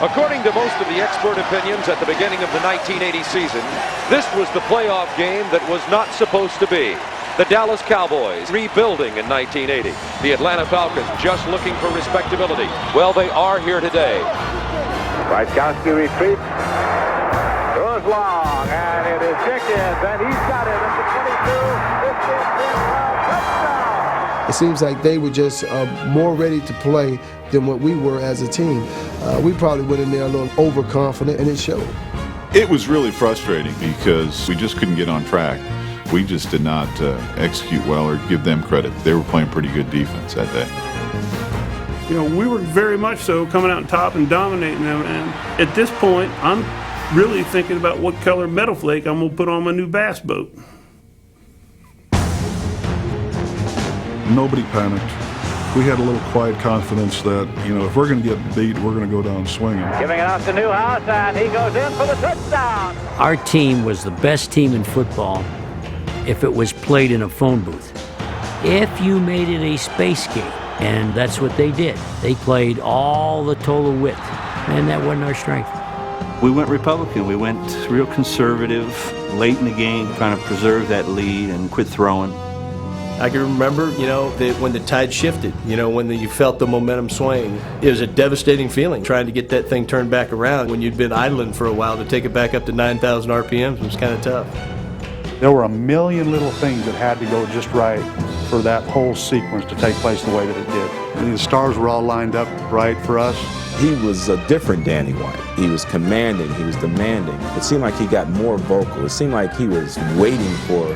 According to most of the expert opinions at the beginning of the 1980 season, this was the playoff game that was not supposed to be. The Dallas Cowboys rebuilding in 1980. The Atlanta Falcons just looking for respectability. Well, they are here today. Rajkowski retreats. Goes long, and it is Dickens, and he's got it at the 22, 15, 10, touchdown. It seems like they were just more ready to play than what we were as a team. We probably went in there a little overconfident, and it showed. It was really frustrating because we just couldn't get on track. We just did not execute well or give them credit. They were playing pretty good defense that day. You know, we were very much so coming out on top and dominating them. And at this point, I'm really thinking about what color metal flake I'm going to put on my new bass boat. Nobody panicked. We had a little quiet confidence that, you know, if we're going to get beat, we're going to go down swinging. Giving it out to Newhouse, and he goes in for the touchdown. Our team was the best team in football if it was played in a phone booth. If you made it a space game, and that's what they did. They played all the total width, and that wasn't our strength. We went Republican. We went real conservative late in the game, trying to preserve that lead and quit throwing. I can remember, you know, when the tide shifted, you know, when you felt the momentum swing. It was a devastating feeling trying to get that thing turned back around when you'd been idling for a while. To take it back up to 9,000 RPMs was kind of tough. There were a million little things that had to go just right for that whole sequence to take place the way that it did. And the stars were all lined up right for us. He was a different Danny White. He was commanding, he was demanding. It seemed like he got more vocal. It seemed like he was waiting for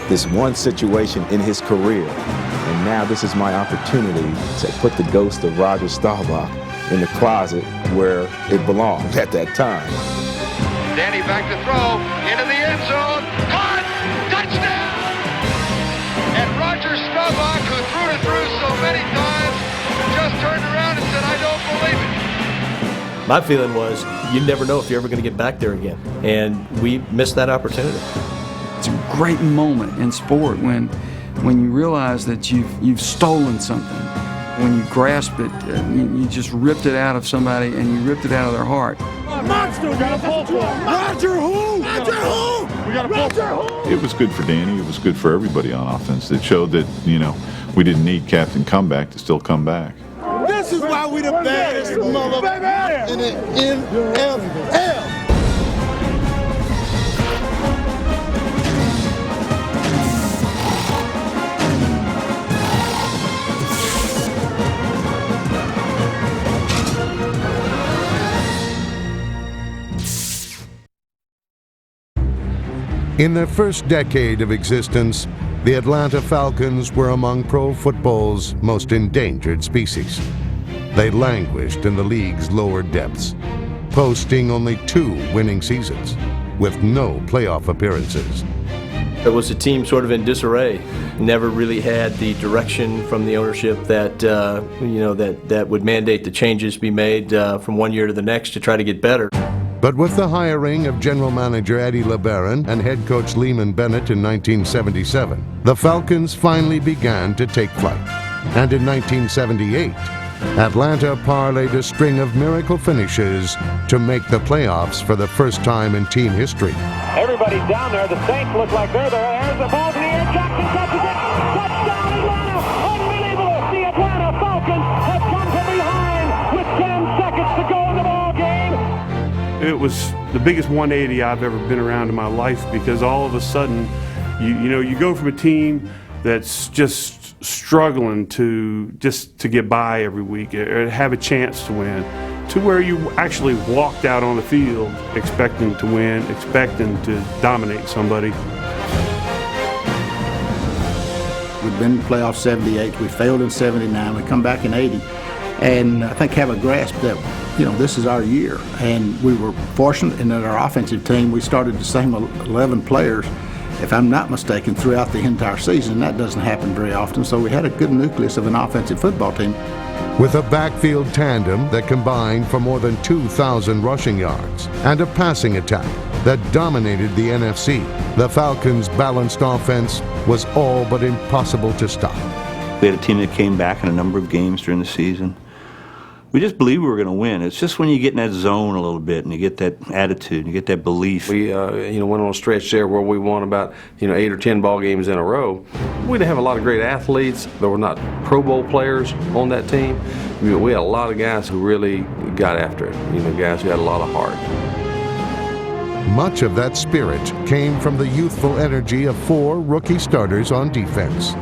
this one situation in his career. And now this is my opportunity to put the ghost of Roger Staubach in the closet where it belonged at that time. Danny back to throw, into the end zone, caught, touchdown! And Roger Staubach, who threw it through so many times, just turned around and said, I don't believe it. My feeling was, you never know if you're ever going to get back there again. And we missed that opportunity. It's a great moment in sport when you realize that you've stolen something. When you grasp it, you just ripped it out of somebody and you ripped it out of their heart. Monster, we got a pull for him. Roger who? Roger who? We got a pull for him. It was good for Danny. It was good for everybody on offense. It showed that, you know, we didn't need Captain Comeback to still come back. This is why we the baddest motherfucker in the NFL. In their first decade of existence, the Atlanta Falcons were among pro football's most endangered species. They languished in the league's lower depths, posting only 2 winning seasons, with no playoff appearances. It was a team sort of in disarray. Never really had the direction from the ownership that that would mandate the changes be made from one year to the next to try to get better. But with the hiring of general manager Eddie LeBaron and head coach Lehman Bennett in 1977, the Falcons finally began to take flight. And in 1978, Atlanta parlayed a string of miracle finishes to make the playoffs for the first time in team history. Everybody's down there. The Saints look like they're there. There's the ball in the air. Jackson touches it. Touchdown, Atlanta. Unbelievable. The Atlanta Falcons have come from behind with 10 seconds to go in the ball game. It was the biggest 180 I've ever been around in my life, because all of a sudden, you go from a team that's just struggling to get by every week or have a chance to win, to where you actually walked out on the field expecting to win, expecting to dominate somebody. We've been in playoffs 78, we failed in 79, we come back in 80, and I think have a grasp that, this is our year. And we were fortunate in that our offensive team, we started the same 11 players, if I'm not mistaken, throughout the entire season. That doesn't happen very often, so we had a good nucleus of an offensive football team. With a backfield tandem that combined for more than 2,000 rushing yards and a passing attack that dominated the NFC, the Falcons' balanced offense was all but impossible to stop. We had a team that came back in a number of games during the season. We just believed we were going to win. It's just when you get in that zone a little bit and you get that attitude and you get that belief. We went on a stretch there where we won about 8 or 10 ball games in a row. We didn't have a lot of great athletes. There were not Pro Bowl players on that team. We had a lot of guys who really got after it, guys who had a lot of heart. Much of that spirit came from the youthful energy of 4 rookie starters on defense.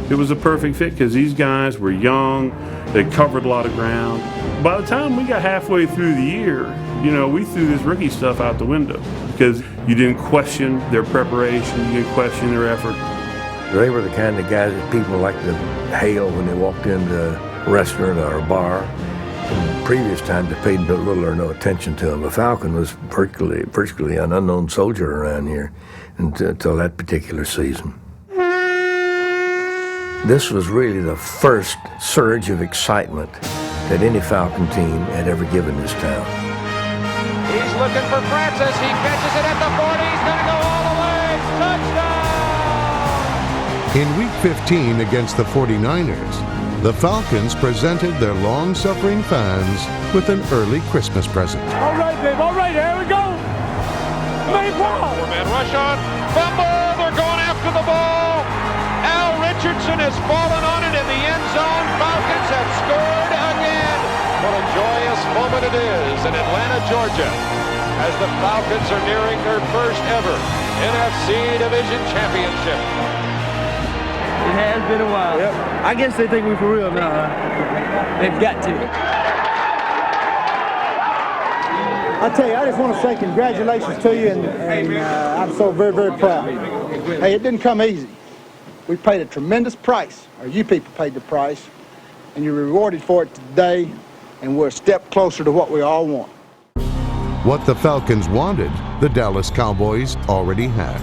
It was a perfect fit because these guys were young, they covered a lot of ground. By the time we got halfway through the year, we threw this rookie stuff out the window because you didn't question their preparation, you didn't question their effort. They were the kind of guys that people liked to hail when they walked into a restaurant or a bar. In previous times, they paid little or no attention to him. The Falcon was virtually an unknown soldier around here until that particular season. This was really the first surge of excitement that any Falcon team had ever given this town. He's looking for Francis. He catches it at the 40. He's going to go all the way. Touchdown! In Week 15 against the 49ers, the Falcons presented their long-suffering fans with an early Christmas present. All right, Dave. All right, here we go. Mayflower. Four-man rush on. Fumble. They're going after the ball. Al Richardson has fallen on it in the end zone. Falcons have scored again. What a joyous moment it is in Atlanta, Georgia, as the Falcons are nearing their first ever NFC Division Championship. It has been a while. Yep. I guess they think we're for real now, huh? They've got to. I tell you, I just want to say congratulations to you, and I'm so very, very proud. Hey, it didn't come easy. We paid a tremendous price, or you people paid the price, and you're rewarded for it today, and we're a step closer to what we all want. What the Falcons wanted, the Dallas Cowboys already had.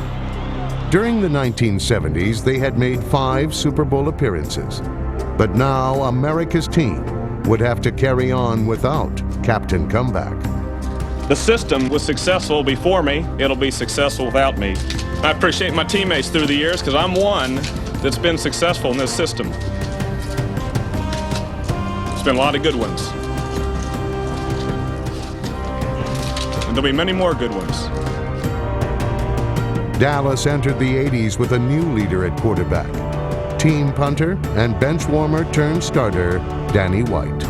During the 1970s, they had made 5 Super Bowl appearances. But now America's team would have to carry on without Captain Comeback. The system was successful before me. It'll be successful without me. I appreciate my teammates through the years because I'm one that's been successful in this system. It's been a lot of good ones. And there'll be many more good ones. Dallas entered the 80s with a new leader at quarterback, team punter and bench warmer turned starter, Danny White.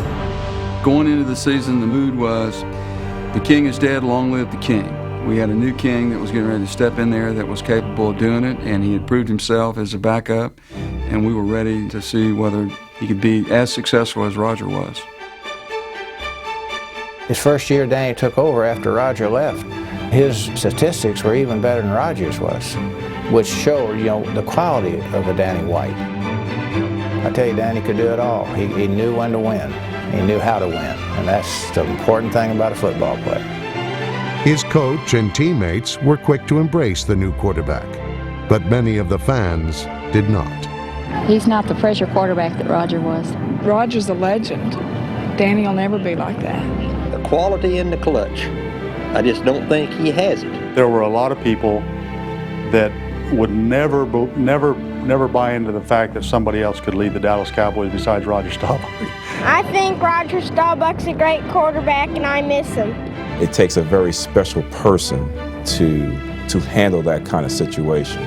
Going into the season, the mood was, the king is dead, long live the king. We had a new king that was getting ready to step in there that was capable of doing it, and he had proved himself as a backup, and we were ready to see whether he could be as successful as Roger was. His first year, Danny took over after Roger left. His statistics were even better than Roger's was, which showed, the quality of a Danny White. I tell you, Danny could do it all. He knew when to win. He knew how to win, and that's the important thing about a football player. His coach and teammates were quick to embrace the new quarterback, but many of the fans did not. He's not the pressure quarterback that Roger was. Roger's a legend. Danny will never be like that. The quality in the clutch, I just don't think he has it. There were a lot of people that would never buy into the fact that somebody else could lead the Dallas Cowboys besides Roger Staubach. I think Roger Staubach's a great quarterback, and I miss him. It takes a very special person to handle that kind of situation.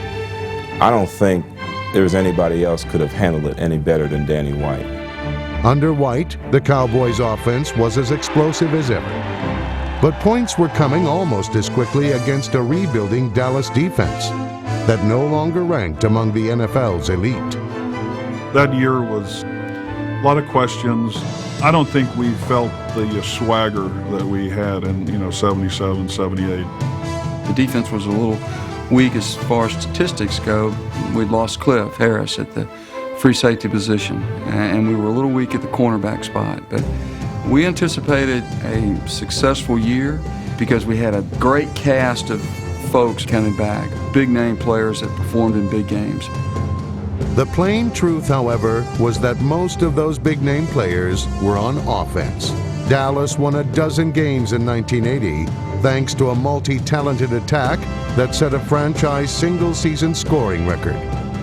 I don't think there's anybody else could have handled it any better than Danny White. Under White, the Cowboys' offense was as explosive as ever. But points were coming almost as quickly against a rebuilding Dallas defense that no longer ranked among the NFL's elite. That year was a lot of questions. I don't think we felt the swagger that we had in 77, 78. The defense was a little weak as far as statistics go. We'd lost Cliff Harris at the free safety position, and we were a little weak at the cornerback spot. But we anticipated a successful year because we had a great cast of folks coming back, big-name players that performed in big games. The plain truth, however, was that most of those big-name players were on offense. Dallas won a dozen games in 1980 thanks to a multi-talented attack that set a franchise single-season scoring record.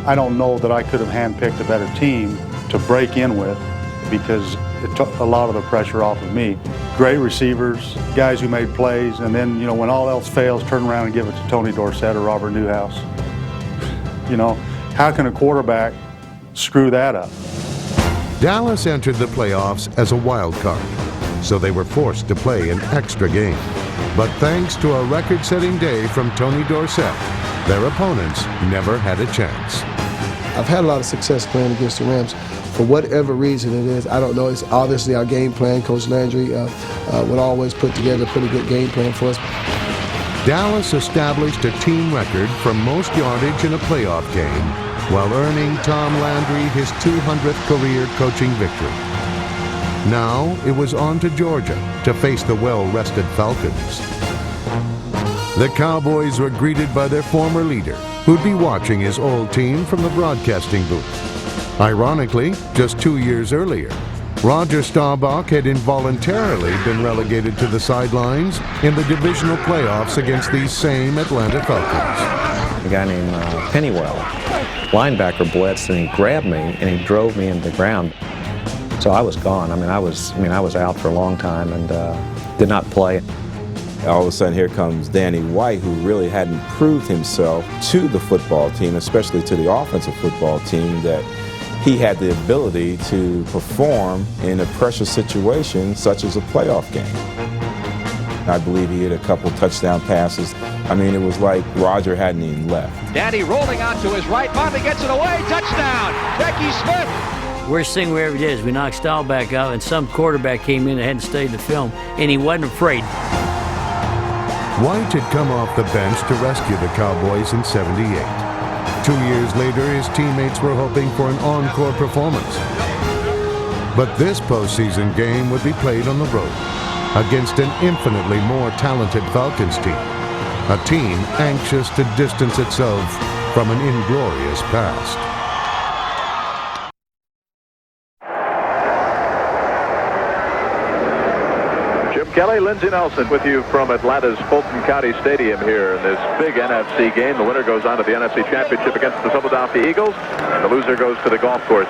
I don't know that I could have handpicked a better team to break in with because it took a lot of the pressure off of me. Great receivers, guys who made plays, and then, when all else fails, turn around and give it to Tony Dorsett or Robert Newhouse. How can a quarterback screw that up? Dallas entered the playoffs as a wild card, so they were forced to play an extra game. But thanks to a record-setting day from Tony Dorsett, their opponents never had a chance. I've had a lot of success playing against the Rams. For whatever reason it is, I don't know. It's obviously our game plan. Coach Landry would always put together a pretty good game plan for us. Dallas established a team record for most yardage in a playoff game while earning Tom Landry his 200th career coaching victory. Now it was on to Georgia to face the well-rested Falcons. The Cowboys were greeted by their former leader, who'd be watching his old team from the broadcasting booth. Ironically, just 2 years earlier, Roger Staubach had involuntarily been relegated to the sidelines in the divisional playoffs against these same Atlanta Falcons. A guy named Pennywell, linebacker, blitz, and he grabbed me and he drove me into the ground. So I was gone. I was out for a long time and did not play. All of a sudden, here comes Danny White, who really hadn't proved himself to the football team, especially to the offensive football team, that he had the ability to perform in a pressure situation such as a playoff game. I believe he hit a couple touchdown passes. It was like Roger hadn't even left. Danny rolling out to his right, finally gets it away, touchdown, Becky Smith. Worst thing we ever did is we knocked Staubach out, and some quarterback came in that hadn't studied the film, and he wasn't afraid. White had come off the bench to rescue the Cowboys in '78. 2 years later, his teammates were hoping for an encore performance. But this postseason game would be played on the road against an infinitely more talented Falcons team, a team anxious to distance itself from an inglorious past. Kelly, Lindsey Nelson with you from Atlanta's Fulton County Stadium here in this big NFC game. The winner goes on to the NFC Championship against the Philadelphia Eagles, and the loser goes to the golf course.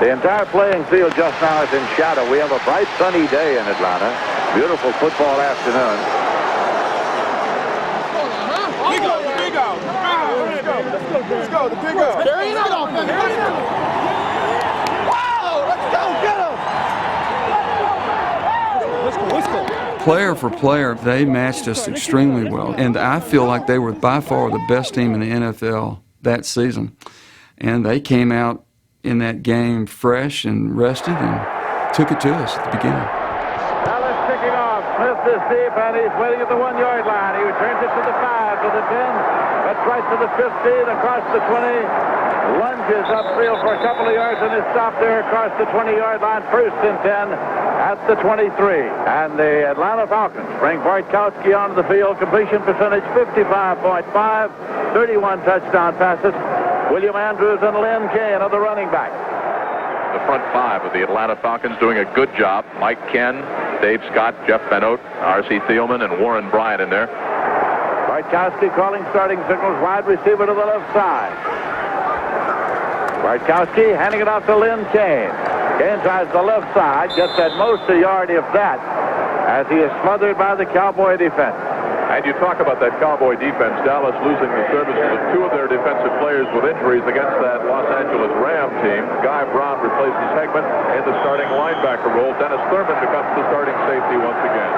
The entire playing field just now is in shadow. We have a bright sunny day in Atlanta. Beautiful football afternoon. Let's go, the big O. Carry it out, man. Wow, let's go, get him. Player for player, they matched us extremely well. And I feel like they were by far the best team in the NFL that season. And they came out in that game fresh and rested and took it to us at the beginning. Dallas kicking off. Smith is deep, and he's waiting at the 1 yard line. He returns it to the 5, to the 10. That's right to the 15, across the 20. Lunges upfield for a couple of yards and is stopped there across the 20-yard line. First and 10 at the 23. And the Atlanta Falcons bring Bartkowski onto the field. Completion percentage 55.5. 31 touchdown passes. William Andrews and Lynn Kane are the running back. The front five of the Atlanta Falcons doing a good job. Mike Ken, Dave Scott, Jeff Benoit, R.C. Thielman, and Warren Bryant in there. Bartkowski calling starting signals. Wide receiver to the left side. Bartkowski handing it off to Lynn Kane. Kane tries the left side, gets at most a yard, if that, as he is smothered by the Cowboy defense. And you talk about that Cowboy defense, Dallas losing the services of two of their defensive players with injuries against that Los Angeles Ram team. Guy Brown replaces Hegman in the starting linebacker role. Dennis Thurman becomes the starting safety once again.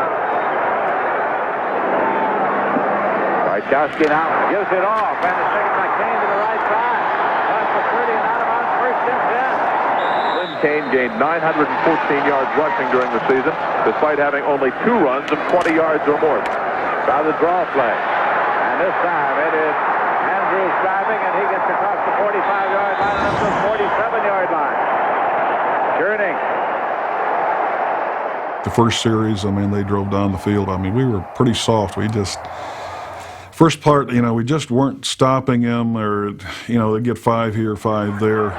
Bartkowski now gives it off, and it's taken by Kane to the right side. That's the 30 and out of bounds, first and 10. Lynn Kane gained 914 yards rushing during the season, despite having only 2 runs of 20 yards or more. By the draw play. And this time it is Andrews driving, and he gets across the 45-yard line and up to the 47-yard line. Turning. The first series, they drove down the field. We were pretty soft. First part, we just weren't stopping them, or, they get 5 here, 5 there.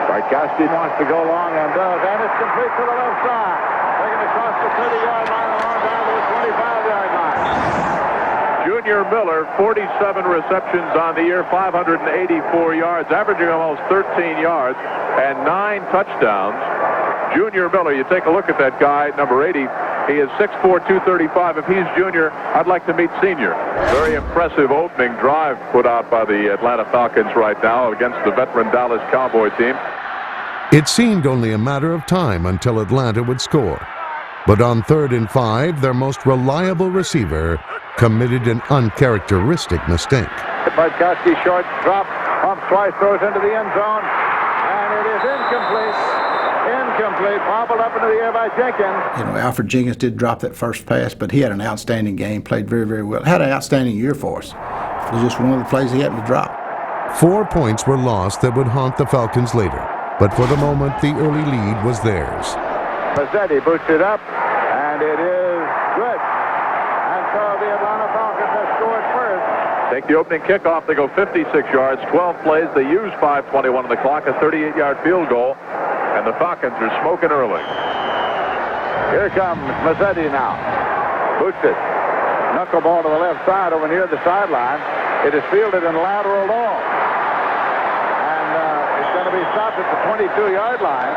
Bartkowski wants to go long and does, and it's complete to the left side. Taking across the 30-yard line along down to the 25-yard line. Junior Miller, 47 receptions on the year, 584 yards, averaging almost 13 yards and 9 touchdowns. Junior Miller, you take a look at that guy, number 80. He is 6'4", 235. If he's junior, I'd like to meet senior. Very impressive opening drive put out by the Atlanta Falcons right now against the veteran Dallas Cowboy team. It seemed only a matter of time until Atlanta would score. But on 3rd and 5, their most reliable receiver committed an uncharacteristic mistake. Bartkowski, short drop, pumps twice, throws into the end zone, and it is incomplete. Incomplete, bobbled up into the air by Jenkins. You know, Alfred Jenkins did drop that first pass, but he had an outstanding game, played very, very well. Had an outstanding year for us. It was just one of the plays he happened to drop. 4 points were lost that would haunt the Falcons later, but for the moment, the early lead was theirs. Mazzetti boots it up, and it is good. And so the Atlanta Falcons have scored first. Take the opening kickoff. They go 56 yards, 12 plays. They use 5:21 on the clock, a 38-yard field goal. And the Falcons are smoking early. Here comes Mazzetti now. Boots it. Knuckleball to the left side over near the sideline. It is fielded and lateral long. And it's going to be stopped at the 22-yard line.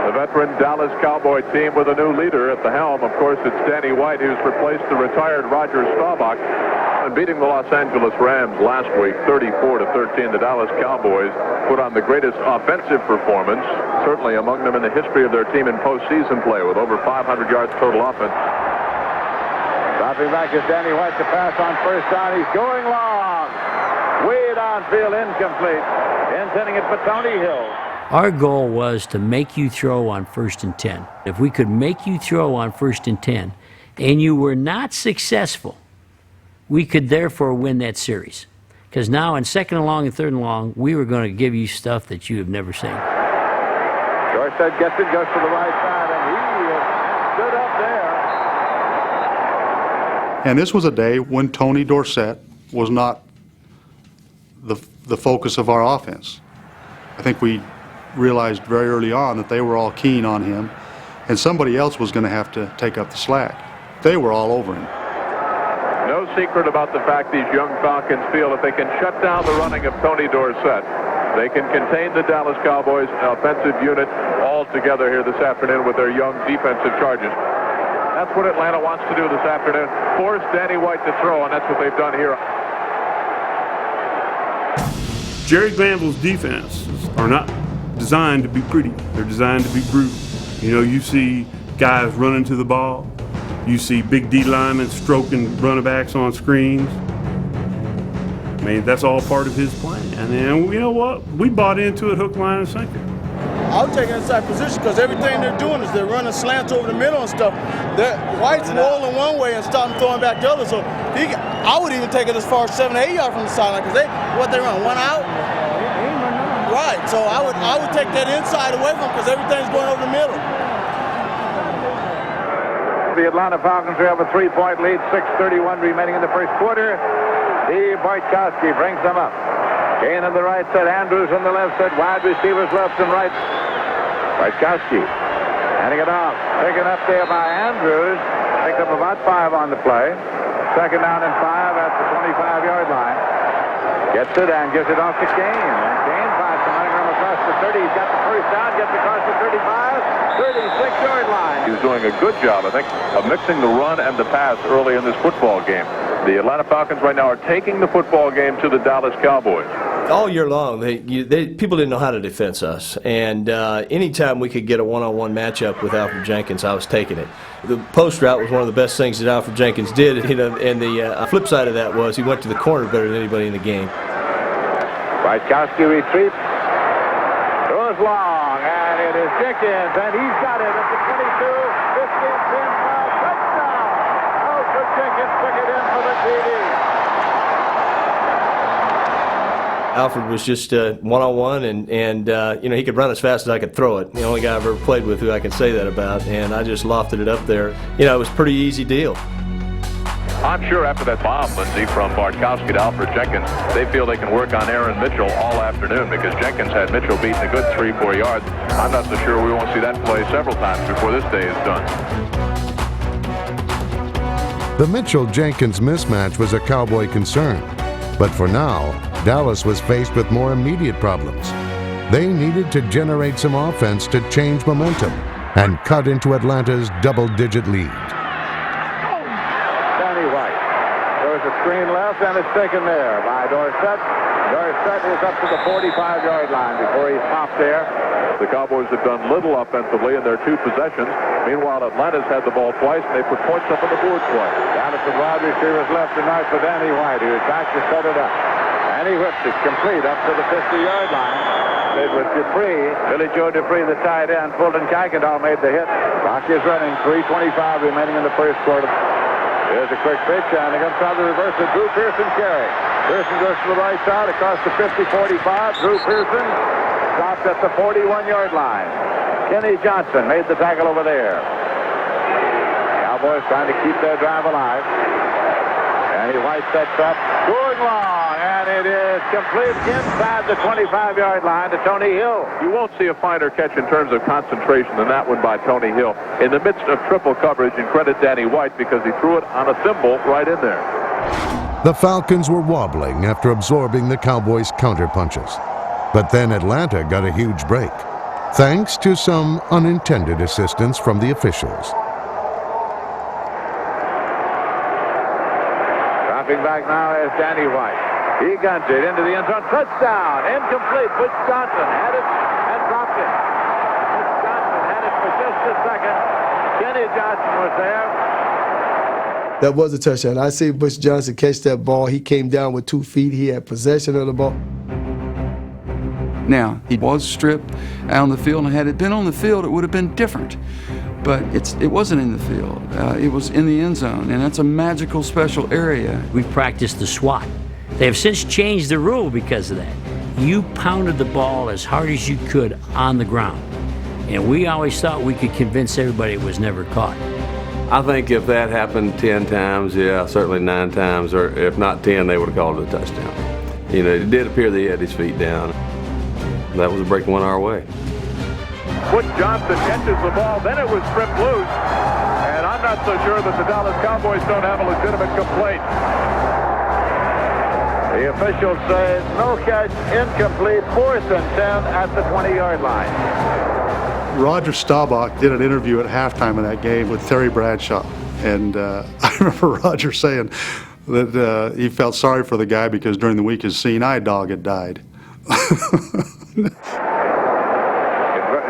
The veteran Dallas Cowboy team with a new leader at the helm. Of course, it's Danny White, who's replaced the retired Roger Staubach. And beating the Los Angeles Rams last week, 34-13, the Dallas Cowboys put on the greatest offensive performance, certainly among them in the history of their team in postseason play, with over 500 yards total offense. Dropping back is Danny White to pass on first down. He's going long. Way downfield, incomplete. Intending it for Tony Hill. Our goal was to make you throw on 1st and 10. If we could make you throw on 1st and 10, and you were not successful, we could therefore win that series. Because now in 2nd and long and 3rd and long, we were going to give you stuff that you have never seen. Dorsett gets it, goes to the right side, and he stood up there. And this was a day when Tony Dorsett was not the focus of our offense. I think we realized very early on that they were all keen on him, and somebody else was going to have to take up the slack. They were all over him. No secret about the fact these young Falcons feel if they can shut down the running of Tony Dorsett, they can contain the Dallas Cowboys offensive unit all together here this afternoon with their young defensive charges. That's what Atlanta wants to do this afternoon, force Danny White to throw, and that's what they've done here. Jerry Glanville's defenses are not designed to be pretty. They're designed to be brutal. You know, you see guys running to the ball. You see big D linemen stroking running backs on screens. I mean, that's all part of his plan. And you know what? We bought into it hook, line, and sinker. I would take inside position because everything they're doing is they're running slants over the middle and stuff. White's rolling one way and starting throwing back the other. So I would even take it as far as 7 or 8 yards from the sideline because they run one out. Right. So I would take that inside away from them because everything's going over the middle. The Atlanta Falcons have a 3-point lead, 6:31 remaining in the first quarter. Steve Bartkowski brings them up. Kane on the right side, Andrews on the left side, wide receivers left and right. Bartkowski handing it off, taken up there by Andrews. Picked up about 5 on the play. 2nd down and 5 at the 25-yard line. Gets it and gives it off to Kane. And Kane finds Ingram across the 30. He's got the first down, gets across the 35, 36-yard line. He's doing a good job, I think, of mixing the run and the pass early in this football game. The Atlanta Falcons right now are taking the football game to the Dallas Cowboys. All year long, people didn't know how to defense us, and anytime we could get a one-on-one matchup with Alfred Jenkins, I was taking it. The post route was one of the best things that Alfred Jenkins did, and the flip side of that was he went to the corner better than anybody in the game. Bartkowski retreats, throws long, and it is Jenkins, and he's got it at the 22, 15, 10, 5, touchdown! Alfred Jenkins took it in for the TD. Alfred was just one-on-one, and you know, he could run as fast as I could throw it. The only guy I've ever played with who I can say that about, and I just lofted it up there. You know, it was a pretty easy deal. I'm sure after that bomb, Lindsey, from Bartkowski to Alfred Jenkins, they feel they can work on Aaron Mitchell all afternoon because Jenkins had Mitchell beaten a good 3-4 yards. I'm not so sure we won't see that play several times before this day is done. The Mitchell-Jenkins mismatch was a Cowboy concern. But for now, Dallas was faced with more immediate problems. They needed to generate some offense to change momentum and cut into Atlanta's double-digit lead. Danny White. There's a screen left, and it's taken there by Dorsett. Dorsett is up to the 45-yard line before he's popped there. The Cowboys have done little offensively in their two possessions. Meanwhile, Atlanta's had the ball twice, and they put points up on the board twice. Dallas and wide receivers left and right for Danny White, who's back to set it up. And he whips it complete up to the 50-yard line. Played with Dupree. Billy Joe Dupree, the tight end. Fulton Kuykendall made the hit. Clock is running. 3:25 remaining in the first quarter. Here's a quick pitch, and he comes out of the reverse with Drew Pearson carry. Pearson goes to the right side across the 50-45. Drew Pearson stopped at the 41-yard line. Kenny Johnson made the tackle over there. Cowboys trying to keep their drive alive. Danny White sets up, going long, and it is complete inside the 25-yard line to Tony Hill. You won't see a finer catch in terms of concentration than that one by Tony Hill. In the midst of triple coverage, and credit Danny White because he threw it on a thimble right in there. The Falcons were wobbling after absorbing the Cowboys' counterpunches. But then Atlanta got a huge break, thanks to some unintended assistance from the officials. Dropping back now is Danny White. He guns it into the end zone. Touchdown. Incomplete. Butch Johnson had it and dropped it. Butch Johnson had it for just a second. Kenny Johnson was there. That was a touchdown. I see Butch Johnson catch that ball. He came down with 2 feet. He had possession of the ball. Now, he was stripped out on the field, and had it been on the field, it would have been different. But it wasn't in the field. It was in the end zone, and that's a magical, special area. We practiced the SWAT. They have since changed the rule because of that. You pounded the ball as hard as you could on the ground. And we always thought we could convince everybody it was never caught. I think if that happened 10 times, yeah, certainly 9 times, or if not 10, they would have called it a touchdown. You know, it did appear that he had his feet down. That was a break one our way. Butch Johnson catches the ball, then it was stripped loose. And I'm not so sure that the Dallas Cowboys don't have a legitimate complaint. The officials say no catch, incomplete, 4th and 10 at the 20-yard line. Roger Staubach did an interview at halftime of that game with Terry Bradshaw. And I remember Roger saying that he felt sorry for the guy because during the week his seeing eye dog had died.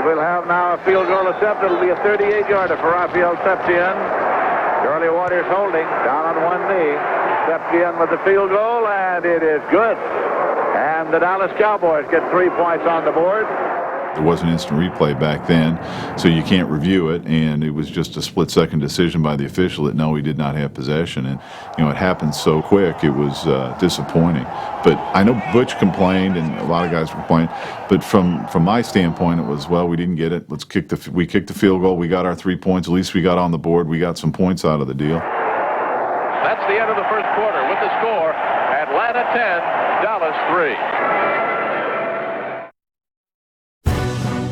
We'll have now a field goal attempt. It'll be a 38-yarder for Rafael Septien. Charlie Waters holding down on one knee. Septien with the field goal, and it is good. And the Dallas Cowboys get 3 points on the board. There wasn't instant replay back then, so you can't review it, and it was just a split-second decision by the official that no, he did not have possession. And, you know, it happened so quick, it was disappointing. But I know Butch complained, and a lot of guys complained, but from my standpoint, it was, well, we didn't get it. We kicked the field goal. We got our 3 points. At least we got on the board. We got some points out of the deal. That's the end of the first quarter with the score, Atlanta 10, Dallas 3.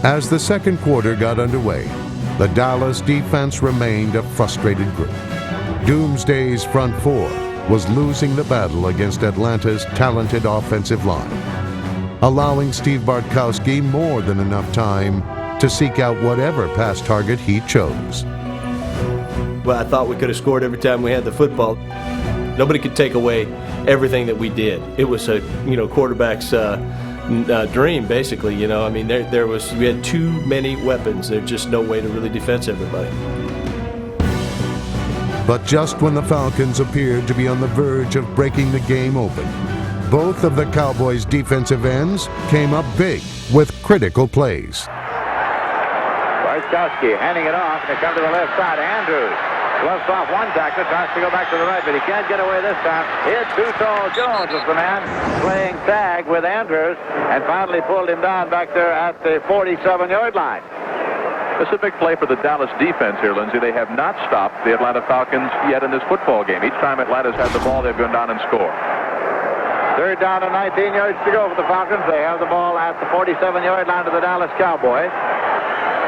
As the second quarter got underway, the Dallas defense remained a frustrated group. Doomsday's front four was losing the battle against Atlanta's talented offensive line, allowing Steve Bartkowski more than enough time to seek out whatever pass target he chose. Well, I thought we could have scored every time we had the football. Nobody could take away everything that we did. It was a quarterback's dream, basically. I mean, we had too many weapons. There's just no way to really defense everybody. But just when the Falcons appeared to be on the verge of breaking the game open, both of the Cowboys' defensive ends came up big with critical plays. Bartkowski handing it off, and they come to the left side. Andrews gloves off one tackler, tries to go back to the right, but he can't get away this time. It's Too Tall Jones was the man playing tag with Andrews, and finally pulled him down back there at the 47-yard line. This is a big play for the Dallas defense here, Lindsey. They have not stopped the Atlanta Falcons yet in this football game. Each time Atlanta's had the ball, they've gone down and scored. 3rd down and 19 yards to go for the Falcons. They have the ball at the 47-yard line to the Dallas Cowboys.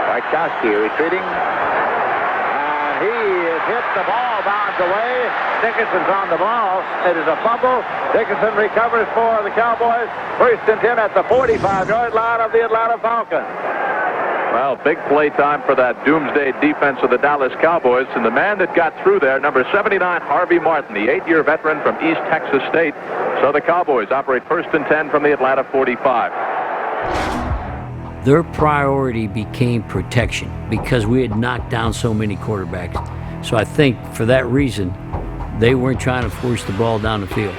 Bartkowski retreating. And he is hit. The ball bounds away. Dickinson's on the ball. It is a fumble. Dickinson recovers for the Cowboys. 1st and 10 at the 45-yard line of the Atlanta Falcons. Well, big play time for that doomsday defense of the Dallas Cowboys. And the man that got through there, number 79, Harvey Martin, the 8-year veteran from East Texas State. So the Cowboys operate 1st and 10 from the Atlanta 45. Their priority became protection because we had knocked down so many quarterbacks. So I think for that reason, they weren't trying to force the ball down the field.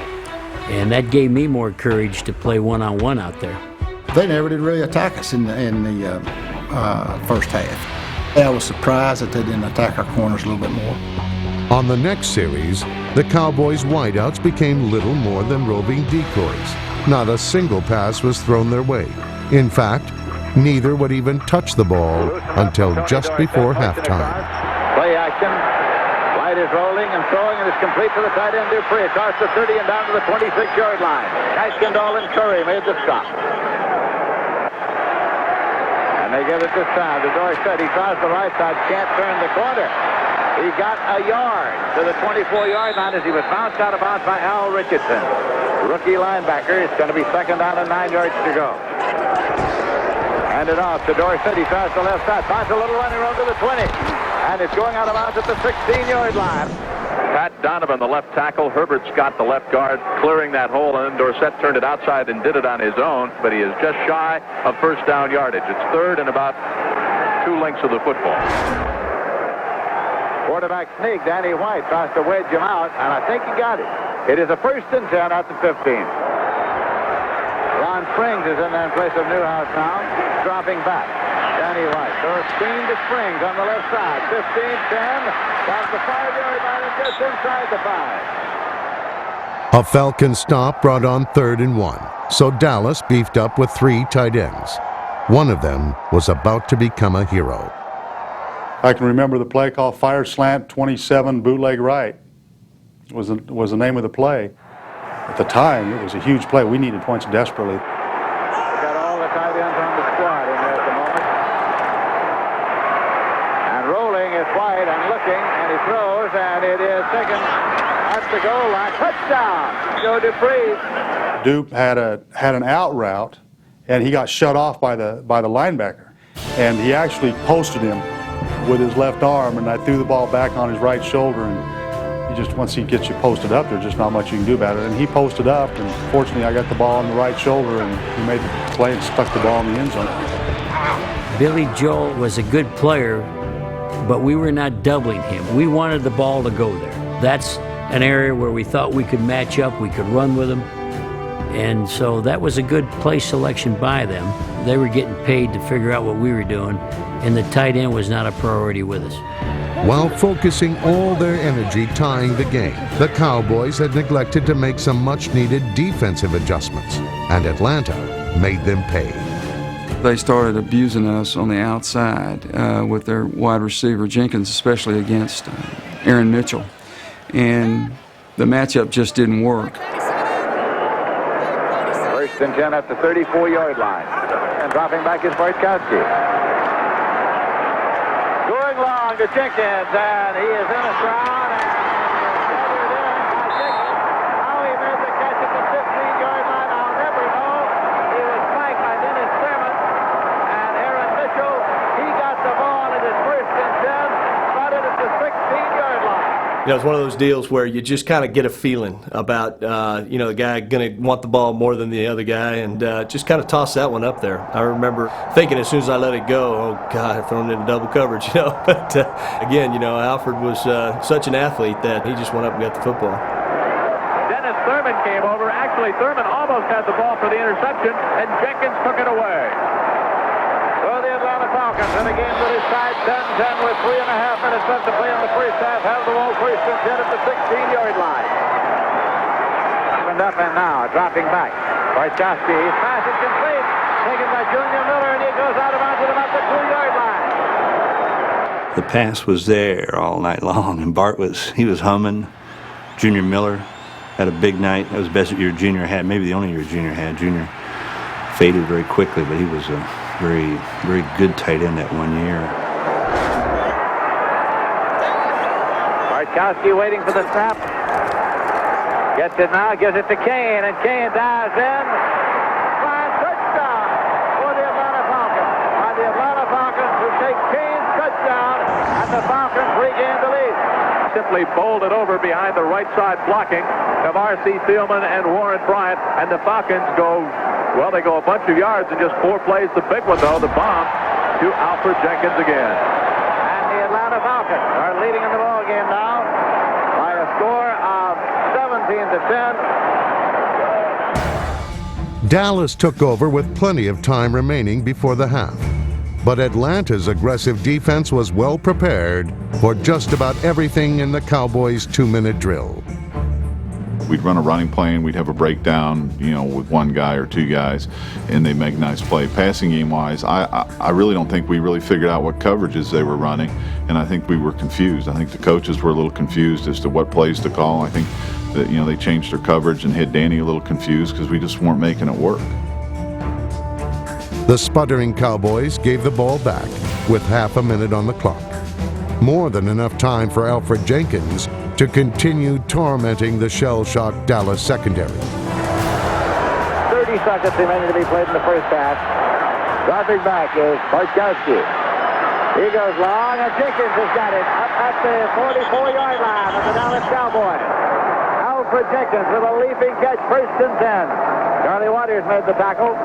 And that gave me more courage to play one-on-one out there. They never did really attack us in the first half. I was surprised that they didn't attack our corners a little bit more. On the next series, the Cowboys' wideouts became little more than roving decoys. Not a single pass was thrown their way. In fact, neither would even touch the ball until just before halftime. Play action. White is rolling and throwing, and it's complete to the tight end Dupree. Across the 30 and down to the 26-yard line. Kaskendall and Curry made the stop. And they give it this time to Dorsett. He tries the right side, can't turn the corner. He got a yard to the 24-yard line as he was bounced out of bounds by Al Richardson. Rookie linebacker. It's going to be 2nd down and 9 yards to go. Hand it off to Dorsett. He tries the left side. Finds a little running room to the 20. And it's going out of bounds at the 16-yard line. Pat Donovan, the left tackle. Herbert Scott, the left guard, clearing that hole. And then Dorsett turned it outside and did it on his own. But he is just shy of 1st down yardage. It's 3rd and about 2 lengths of the football. Quarterback sneak. Danny White tries to wedge him out. And I think he got it. It is a 1st and 10 at the 15. Ron Springs is in there in place of Newhouse now. Dropping back. Danny White. Throws screen to Springs on the left side. 15, 10. Down the 5-yard line and just inside the 5. A Falcon stop brought on 3rd and 1. So Dallas beefed up with 3 tight ends. One of them was about to become a hero. I can remember the play called fire slant 27 bootleg right was the name of the play. At the time, it was a huge play. We needed points desperately. We've got all the tight ends on the squad in there at the moment. And rolling is White and looking, and he throws, and it is taken at the goal line. Touchdown, Joe Dupree. Dupe had an out route, and he got shut off by the linebacker. And he actually posted him with his left arm, and I threw the ball back on his right shoulder, and once he gets you posted up, there's just not much you can do about it. And he posted up, and fortunately I got the ball on the right shoulder, and he made the play and stuck the ball in the end zone. Billy Joel was a good player, but we were not doubling him. We wanted the ball to go there. That's an area where we thought we could match up, we could run with them. And so that was a good play selection by them. They were getting paid to figure out what we were doing, and the tight end was not a priority with us. While focusing all their energy tying the game, the Cowboys had neglected to make some much-needed defensive adjustments, and Atlanta made them pay. They started abusing us on the outside with their wide receiver, Jenkins, especially against Aaron Mitchell. And the matchup just didn't work. 1st and 10 at the 34-yard line. And dropping back is Bartkowski. Going long to Jenkins, and he is in a crowd, and gathered in by Jenkins. How he made the catch at the 15-yard line, I'll never know. He was spiked by Dennis Thurman, and Aaron Mitchell, he got the ball at his 1st and 10, got it at the 16-yard line. You know, it's one of those deals where you just kind of get a feeling about, the guy going to want the ball more than the other guy, and just kind of toss that one up there. I remember thinking as soon as I let it go, oh, God, I've thrown it into double coverage, But, again, Alfred was such an athlete that he just went up and got the football. Dennis Thurman came over. Actually, Thurman almost had the ball for the interception, and Jenkins took it away. So the Atlanta Falcons in a game that is tied 10-10 with 3.5 minutes left to play in the first half. Have the ball 1st and 10 at the 16-yard line. Opened up and now dropping back. Bartkowski, his pass is complete. Taken by Junior Miller, and he goes out of bounds at about the 2-yard line. The pass was there all night long, and Bart was humming. Junior Miller had a big night. That was the best year Junior had, maybe the only year Junior had. Junior faded very quickly, but he was a very, very good tight end that one year. Bartkowski waiting for the snap. Gets it now, gives it to Kane, and Kane dives in. Flying touchdown for the Atlanta Falcons. And the Atlanta Falcons who take Kane's touchdown, and the Falcons regain the lead. Simply bowled it over behind the right side blocking of R.C. Thielman and Warren Bryant, and the Falcons go, well, they go a bunch of yards in just 4 plays. The big one, though, the bomb to Alfred Jenkins again. And the Atlanta Falcons are leading in the ball game now by a score of 17-10. Dallas took over with plenty of time remaining before the half. But Atlanta's aggressive defense was well prepared for just about everything in the Cowboys' 2-minute drill. We'd run a running play and we'd have a breakdown, you know, with 1 guy or 2 guys, and they'd make a nice play. Passing game-wise, I really don't think we really figured out what coverages they were running, and I think we were confused. I think the coaches were a little confused as to what plays to call. I think that, you know, they changed their coverage and had Danny a little confused because we just weren't making it work. The sputtering Cowboys gave the ball back with half a minute on the clock. More than enough time for Alfred Jenkins to continue tormenting the shell-shocked Dallas secondary. 30 seconds remaining to be played in the first half. Dropping back is Bartkowski. He goes long, and Jenkins has got it up at the 44-yard line of the Dallas Cowboys. Alfred Jenkins with a leaping catch, 1st and 10. Charlie Waters made the tackle.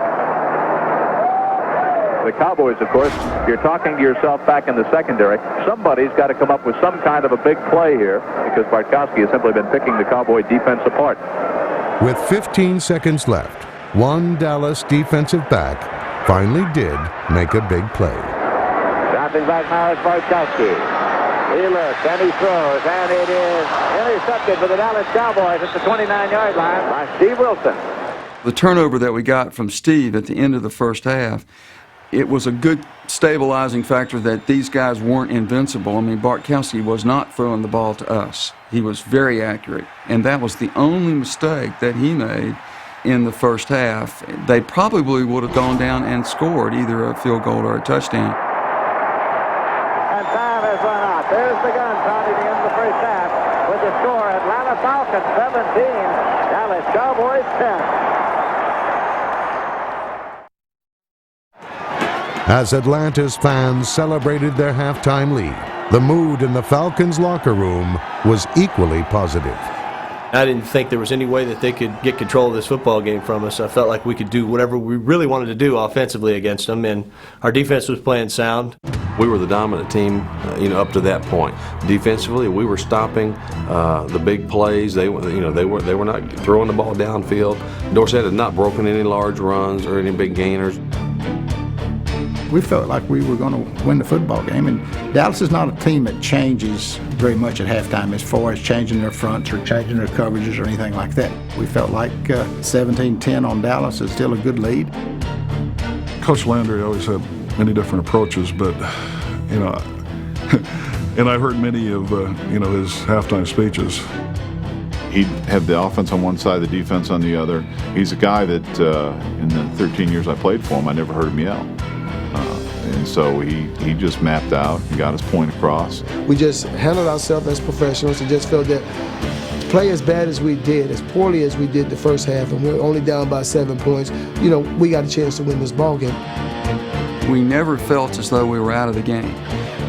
The Cowboys, of course, you're talking to yourself back in the secondary. Somebody's got to come up with some kind of a big play here because Bartkowski has simply been picking the Cowboy defense apart. With 15 seconds left, one Dallas defensive back finally did make a big play. Dropping back now is Bartkowski. He looks and he throws, and it is intercepted for the Dallas Cowboys at the 29-yard line by Steve Wilson. The turnover that we got from Steve at the end of the first half, it was a good stabilizing factor that these guys weren't invincible. I mean, Bartkowski was not throwing the ball to us. He was very accurate, and that was the only mistake that he made in the first half. They probably would have gone down and scored either a field goal or a touchdown. And time has run out. There's the gun sounding in the first half with the score: Atlanta Falcons 17, Dallas Cowboys 10. As Atlanta's fans celebrated their halftime lead, the mood in the Falcons' locker room was equally positive. I didn't think there was any way that they could get control of this football game from us. I felt like we could do whatever we really wanted to do offensively against them, and our defense was playing sound. We were the dominant team, up to that point. Defensively, we were stopping the big plays. They were not throwing the ball downfield. Dorsett had not broken any large runs or any big gainers. We felt like we were going to win the football game, and Dallas is not a team that changes very much at halftime as far as changing their fronts or changing their coverages or anything like that. We felt like 17-10 on Dallas is still a good lead. Coach Landry always had many different approaches, but, and I've heard many of, his halftime speeches. He'd have the offense on one side, the defense on the other. He's a guy that in the 13 years I played for him, I never heard him yell. And so he just mapped out and got his point across. We just handled ourselves as professionals and just felt that to play as bad as we did, as poorly as we did the first half, and we're only down by 7 points, we got a chance to win this ball game. We never felt as though we were out of the game.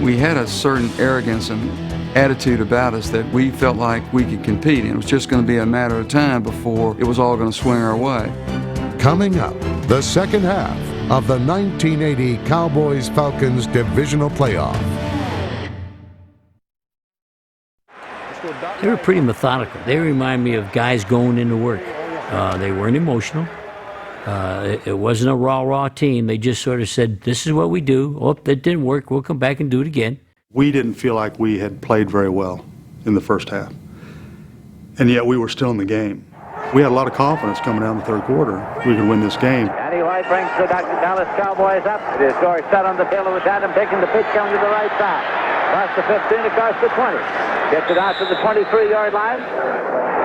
We had a certain arrogance and attitude about us that we felt like we could compete, and it was just going to be a matter of time before it was all going to swing our way. Coming up, the second half of the 1980 Cowboys-Falcons divisional playoff. They were pretty methodical. They remind me of guys going into work. They weren't emotional. It wasn't a raw team. They just sort of said, this is what we do. Oh, that didn't work. We'll come back and do it again. We didn't feel like we had played very well in the first half, and yet we were still in the game. We had a lot of confidence coming down the third quarter. We could win this game. Danny White brings the Dallas Cowboys up. It is Dorsett on the field with Adam taking the pitch coming to the right side. Across the 15, across the 20. Gets it out to the 23-yard line.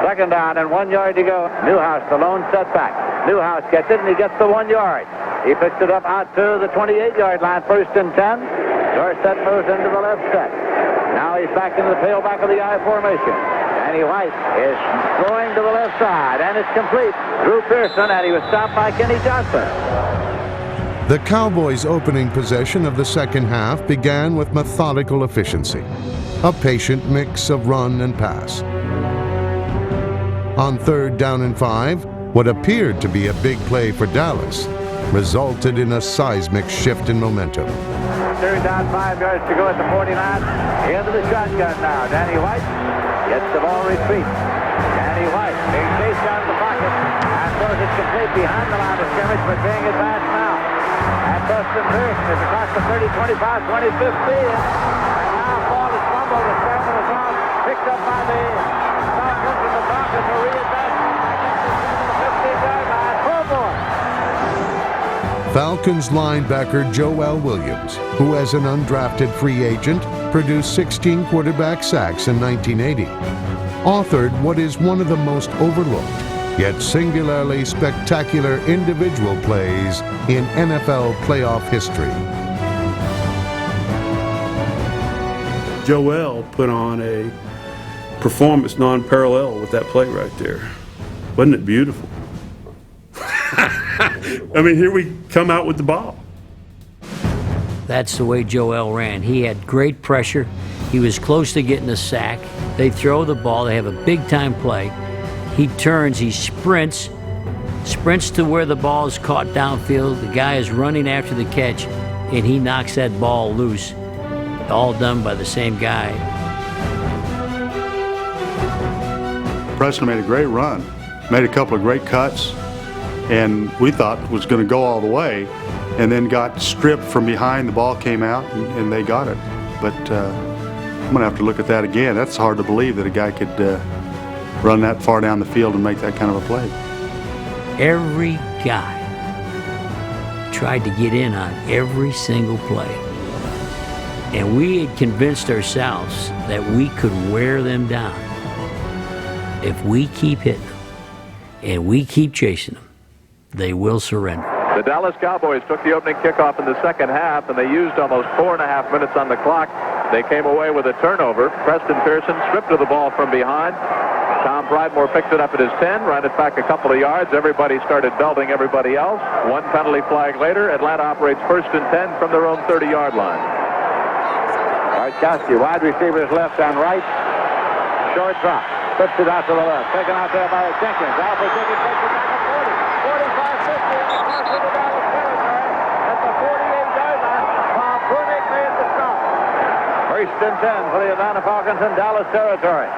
Second down and 1 yard to go. Newhouse, the lone setback. Newhouse gets it, and he gets the 1 yard. He picks it up out to the 28-yard line, 1st and 10. Dorsett moves into the left set. Now he's back into the tailback of the I formation. Danny White is throwing to the left side, and it's complete. Drew Pearson, and he was stopped by Kenny Johnson. The Cowboys' opening possession of the second half began with methodical efficiency, a patient mix of run and pass. On 3rd down and 5, what appeared to be a big play for Dallas resulted in a seismic shift in momentum. 3rd down, 5 yards to go at the 49. Into the shotgun now. Danny White gets the ball retreat. Danny White being chased out of the pocket and throws it complete behind the line of scrimmage, but being advanced now. And Dustin Pearson is across the 30, 25, 20, 15. And now ball is fumbled. The Sherman is off. Picked up by the Falcons, and the Falcons will re-advance the 15-yard line. Full ball. Falcons linebacker Joel Williams, who as an undrafted free agent produced 16 quarterback sacks in 1980, authored what is one of the most overlooked yet singularly spectacular individual plays in NFL playoff history. Joel put on a performance non-parallel with that play right there. Wasn't it beautiful? I mean, here we come out with the ball. That's the way Joel ran. He had great pressure. He was close to getting a sack. They throw the ball. They have a big-time play. He turns, he sprints to where the ball is caught downfield. The guy is running after the catch, and he knocks that ball loose. All done by the same guy. Preston made a great run, made a couple of great cuts, and we thought was going to go all the way, and then got stripped from behind. The ball came out, and they got it. But I'm going to have to look at that again. That's hard to believe that a guy could run that far down the field and make that kind of a play. Every guy tried to get in on every single play. And we had convinced ourselves that we could wear them down. If we keep hitting them and we keep chasing them, they will surrender. The Dallas Cowboys took the opening kickoff in the second half, and they used almost 4.5 minutes on the clock. They came away with a turnover. Preston Pearson stripped of the ball from behind. Tom Pridemore picked it up at his 10, ran it back a couple of yards. Everybody started belting everybody else. One penalty flag later, Atlanta operates 1st and 10 from their own 30-yard line. Bartkowski, wide receivers left and right. Short drop. Puts it out to the left. Taken out there by Jenkins. Alfred Jenkins takes it back at 40, 45, 50, and across into Dallas territory at the 48-yard line. While Brunig made the stop. 1st and 10 for the Atlanta Falcons in Dallas territory.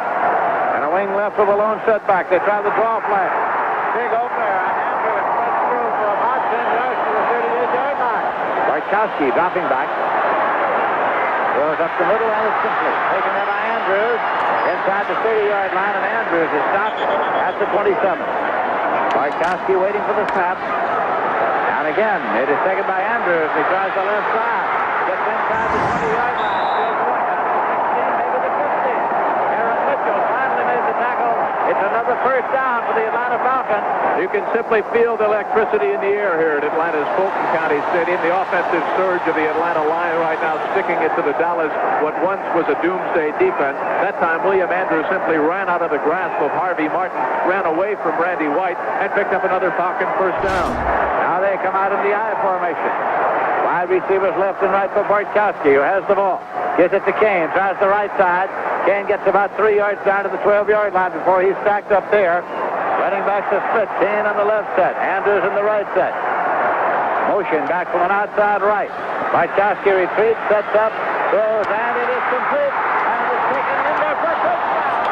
And a wing left with a lone setback. They try the draw flag. Big opener on Andrew and cuts through for about 10 yards to the 38-yard line. Bartkowski dropping back. Goes up the middle and it's complete. Taken there by Andrews inside the 30-yard line, and Andrews is stopped at the 27. Bartkowski waiting for the snap. And again, it is taken by Andrews. He tries the left side. Gets inside the 20-yard line. Still going down to the 16, maybe the 15. Aaron Mitchell finally made the tackle. It's another 1st down for the Atlanta Falcons. You can simply feel the electricity in the air here at Atlanta's Fulton County Stadium. The offensive surge of the Atlanta line right now sticking it to the Dallas, what once was a doomsday defense. That time, William Andrews simply ran out of the grasp of Harvey Martin, ran away from Randy White, and picked up another Falcon 1st down. Now they come out in the I formation. Wide receivers left and right for Bartkowski, who has the ball. Gives it to Kane, tries the right side. Kane gets about 3 yards down to the 12-yard line before he's stacked up there. Running back to split. Kane on the left set. Andrews in the right set. Motion back from an outside right. Bartkowski retreats, sets up, throws, and it is complete. And it is taken in there for a touchdown.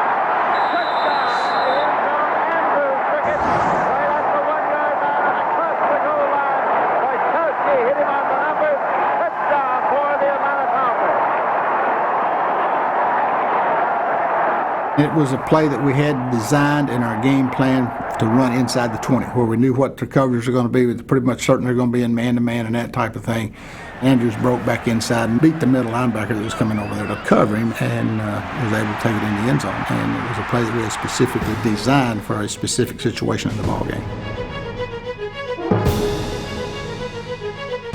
Touchdown. The end zone. Andrews took it right at the 1-yard line and across the goal line. Bartkowski hit him on the numbers. Touchdown for the Atlanta Falcons. It was a play that we had designed in our game plan to run inside the 20, where we knew what the coverages are going to be. It was pretty much certain they're going to be in man-to-man and that type of thing. Andrews broke back inside and beat the middle linebacker that was coming over there to cover him, and was able to take it in the end zone. And it was a play that we had specifically designed for a specific situation in the ball game.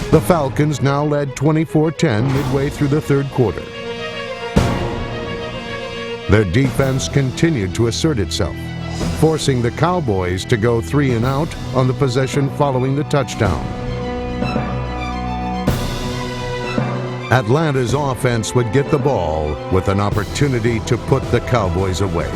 The Falcons now led 24-10 midway through the third quarter. Their defense continued to assert itself, forcing the Cowboys to go 3 and out on the possession following the touchdown. Atlanta's offense would get the ball with an opportunity to put the Cowboys away.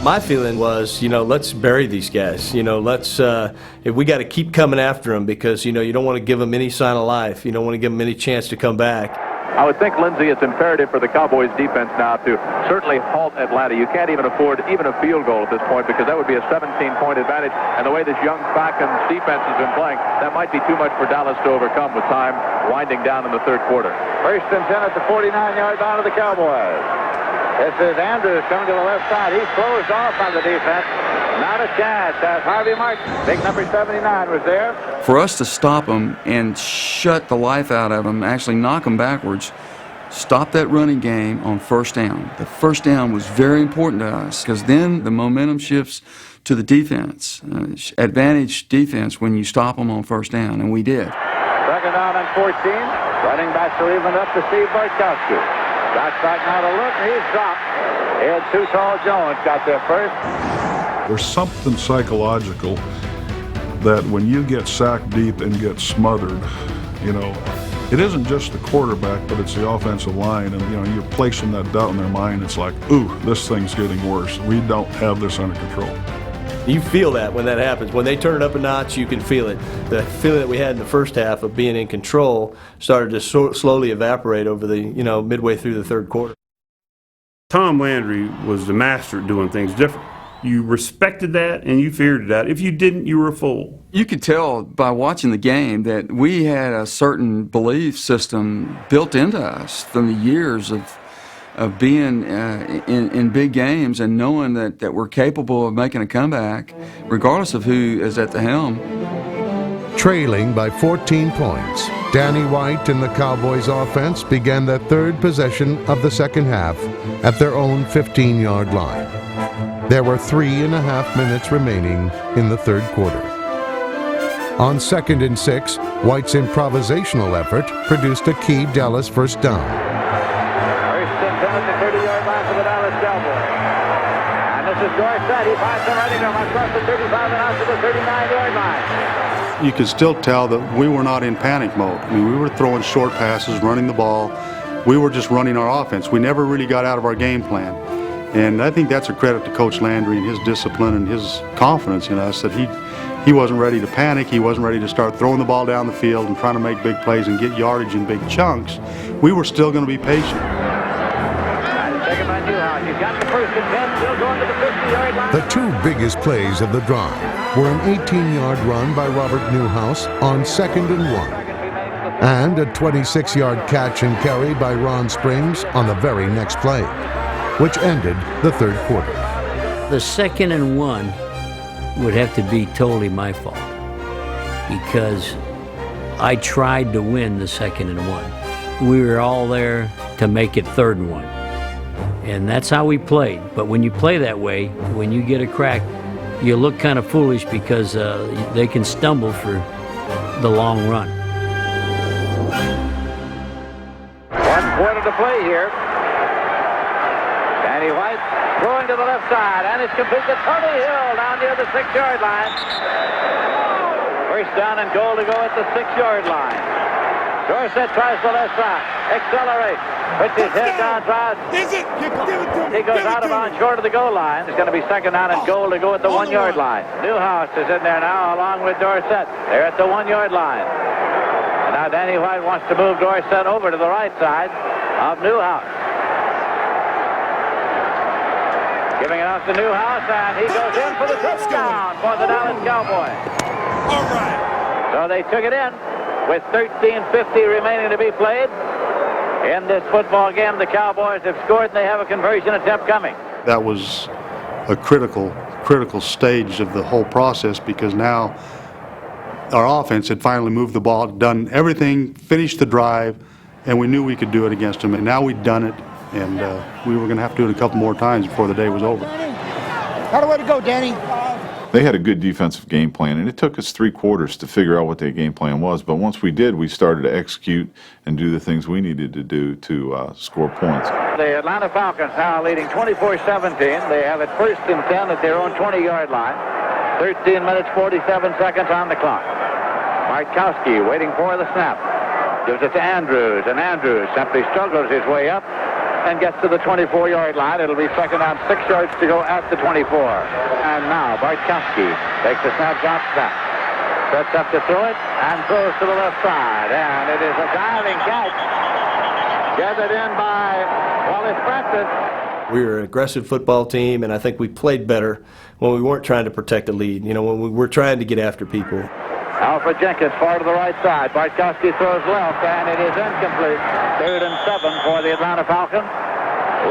My feeling was, let's bury these guys. We got to keep coming after them because, you don't want to give them any sign of life. You don't want to give them any chance to come back. I would think, Lindsey, it's imperative for the Cowboys defense now to certainly halt Atlanta. You can't even afford even a field goal at this point because that would be a 17-point advantage. And the way this young Falcons defense has been playing, that might be too much for Dallas to overcome with time winding down in the third quarter. First and 10 at the 49-yard line of the Cowboys. This is Andrews coming to the left side. He's closed off on the defense. Not a chance as Harvey Martin, big number 79, was there. For us to stop them and shut the life out of them, actually knock them backwards, stop that running game on first down. The first down was very important to us because then the momentum shifts to the defense. Advantage defense when you stop them on first down, and we did. Second down and 14. Running back to leave it up to Steve Bartkowski. Got back now to look, and he's dropped. And Too Tall Jones got there first. There's something psychological that when you get sacked deep and get smothered, it isn't just the quarterback, but it's the offensive line. And, you're placing that doubt in their mind. It's like, ooh, this thing's getting worse. We don't have this under control. You feel that when that happens. When they turn it up a notch, you can feel it. The feeling that we had in the first half of being in control started to slowly evaporate over the, midway through the third quarter. Tom Landry was the master at doing things different. You respected that and you feared that. If you didn't, you were a fool. You could tell by watching the game that we had a certain belief system built into us from the years of being in big games and knowing that we're capable of making a comeback regardless of who is at the helm. Trailing by 14 points, Danny White and the Cowboys offense began their third possession of the second half at their own 15-yard line. There were 3.5 minutes remaining in the third quarter. On 2nd and 6, White's improvisational effort produced a key Dallas first down. First and 10 at the 30-yard line for the Dallas Cowboys. And this is Dorsett. He finds him running him across the 35 and out to the 39-yard line. You could still tell that we were not in panic mode. I mean, we were throwing short passes, running the ball. We were just running our offense. We never really got out of our game plan. And I think that's a credit to Coach Landry and his discipline and his confidence in us that he wasn't ready to panic. He wasn't ready to start throwing the ball down the field and trying to make big plays and get yardage in big chunks. We were still going to be patient. Second by Newhouse. He's got the first and 10, still going to the 50-yard line. The two biggest plays of the drive were an 18-yard run by Robert Newhouse on 2nd and 1, and a 26-yard catch and carry by Ron Springs on the very next play, which ended the third quarter. The 2nd and 1 would have to be totally my fault because I tried to win the 2nd and 1. We were all there to make it 3rd and 1. And that's how we played. But when you play that way, when you get a crack, you look kind of foolish because they can stumble for the long run. 1 quarter to play here. Danny White throwing to the left side, and it's complete to Tony Hill down near the 6-yard line. First down and goal to go at the 6-yard line. Dorsett tries the left side, accelerates, puts his head down, tries. He goes out of bounds short of the goal line. It's going to be 2nd down and goal to go at the 1-yard line. Newhouse is in there now along with Dorsett. They're at the 1-yard line. And now Danny White wants to move Dorsett over to the right side of Newhouse. Giving it off to Newhouse, and he goes in for the touchdown for the Dallas Cowboys. All right. So they took it in with 13:50 remaining to be played. In this football game, the Cowboys have scored, and they have a conversion attempt coming. That was a critical stage of the whole process because now our offense had finally moved the ball, done everything, finished the drive, and we knew we could do it against them. And now we'd done it. And we were going to have to do it a couple more times before the day was over. How the way to go, Danny? They had a good defensive game plan, and it took us 3 quarters to figure out what their game plan was. But once we did, we started to execute and do the things we needed to do to score points. The Atlanta Falcons now leading 24-17. They have it 1st and 10 at their own 20-yard line. 13 minutes, 47 seconds on the clock. Bartkowski waiting for the snap. Gives it to Andrews, and Andrews simply struggles his way up and gets to the 24-yard line. It'll be 2nd down, 6 yards to go at the 24. And now Bartkowski takes a snap, drop snap. Sets up to throw it and throws to the left side. And it is a diving catch. Gathered in by Wallace Francis. We were an aggressive football team, and I think we played better when we weren't trying to protect the lead, when we were trying to get after people. Alfred Jenkins far to the right side. Bartkowski throws left, and it is incomplete. 3rd and 7 for the Atlanta Falcons.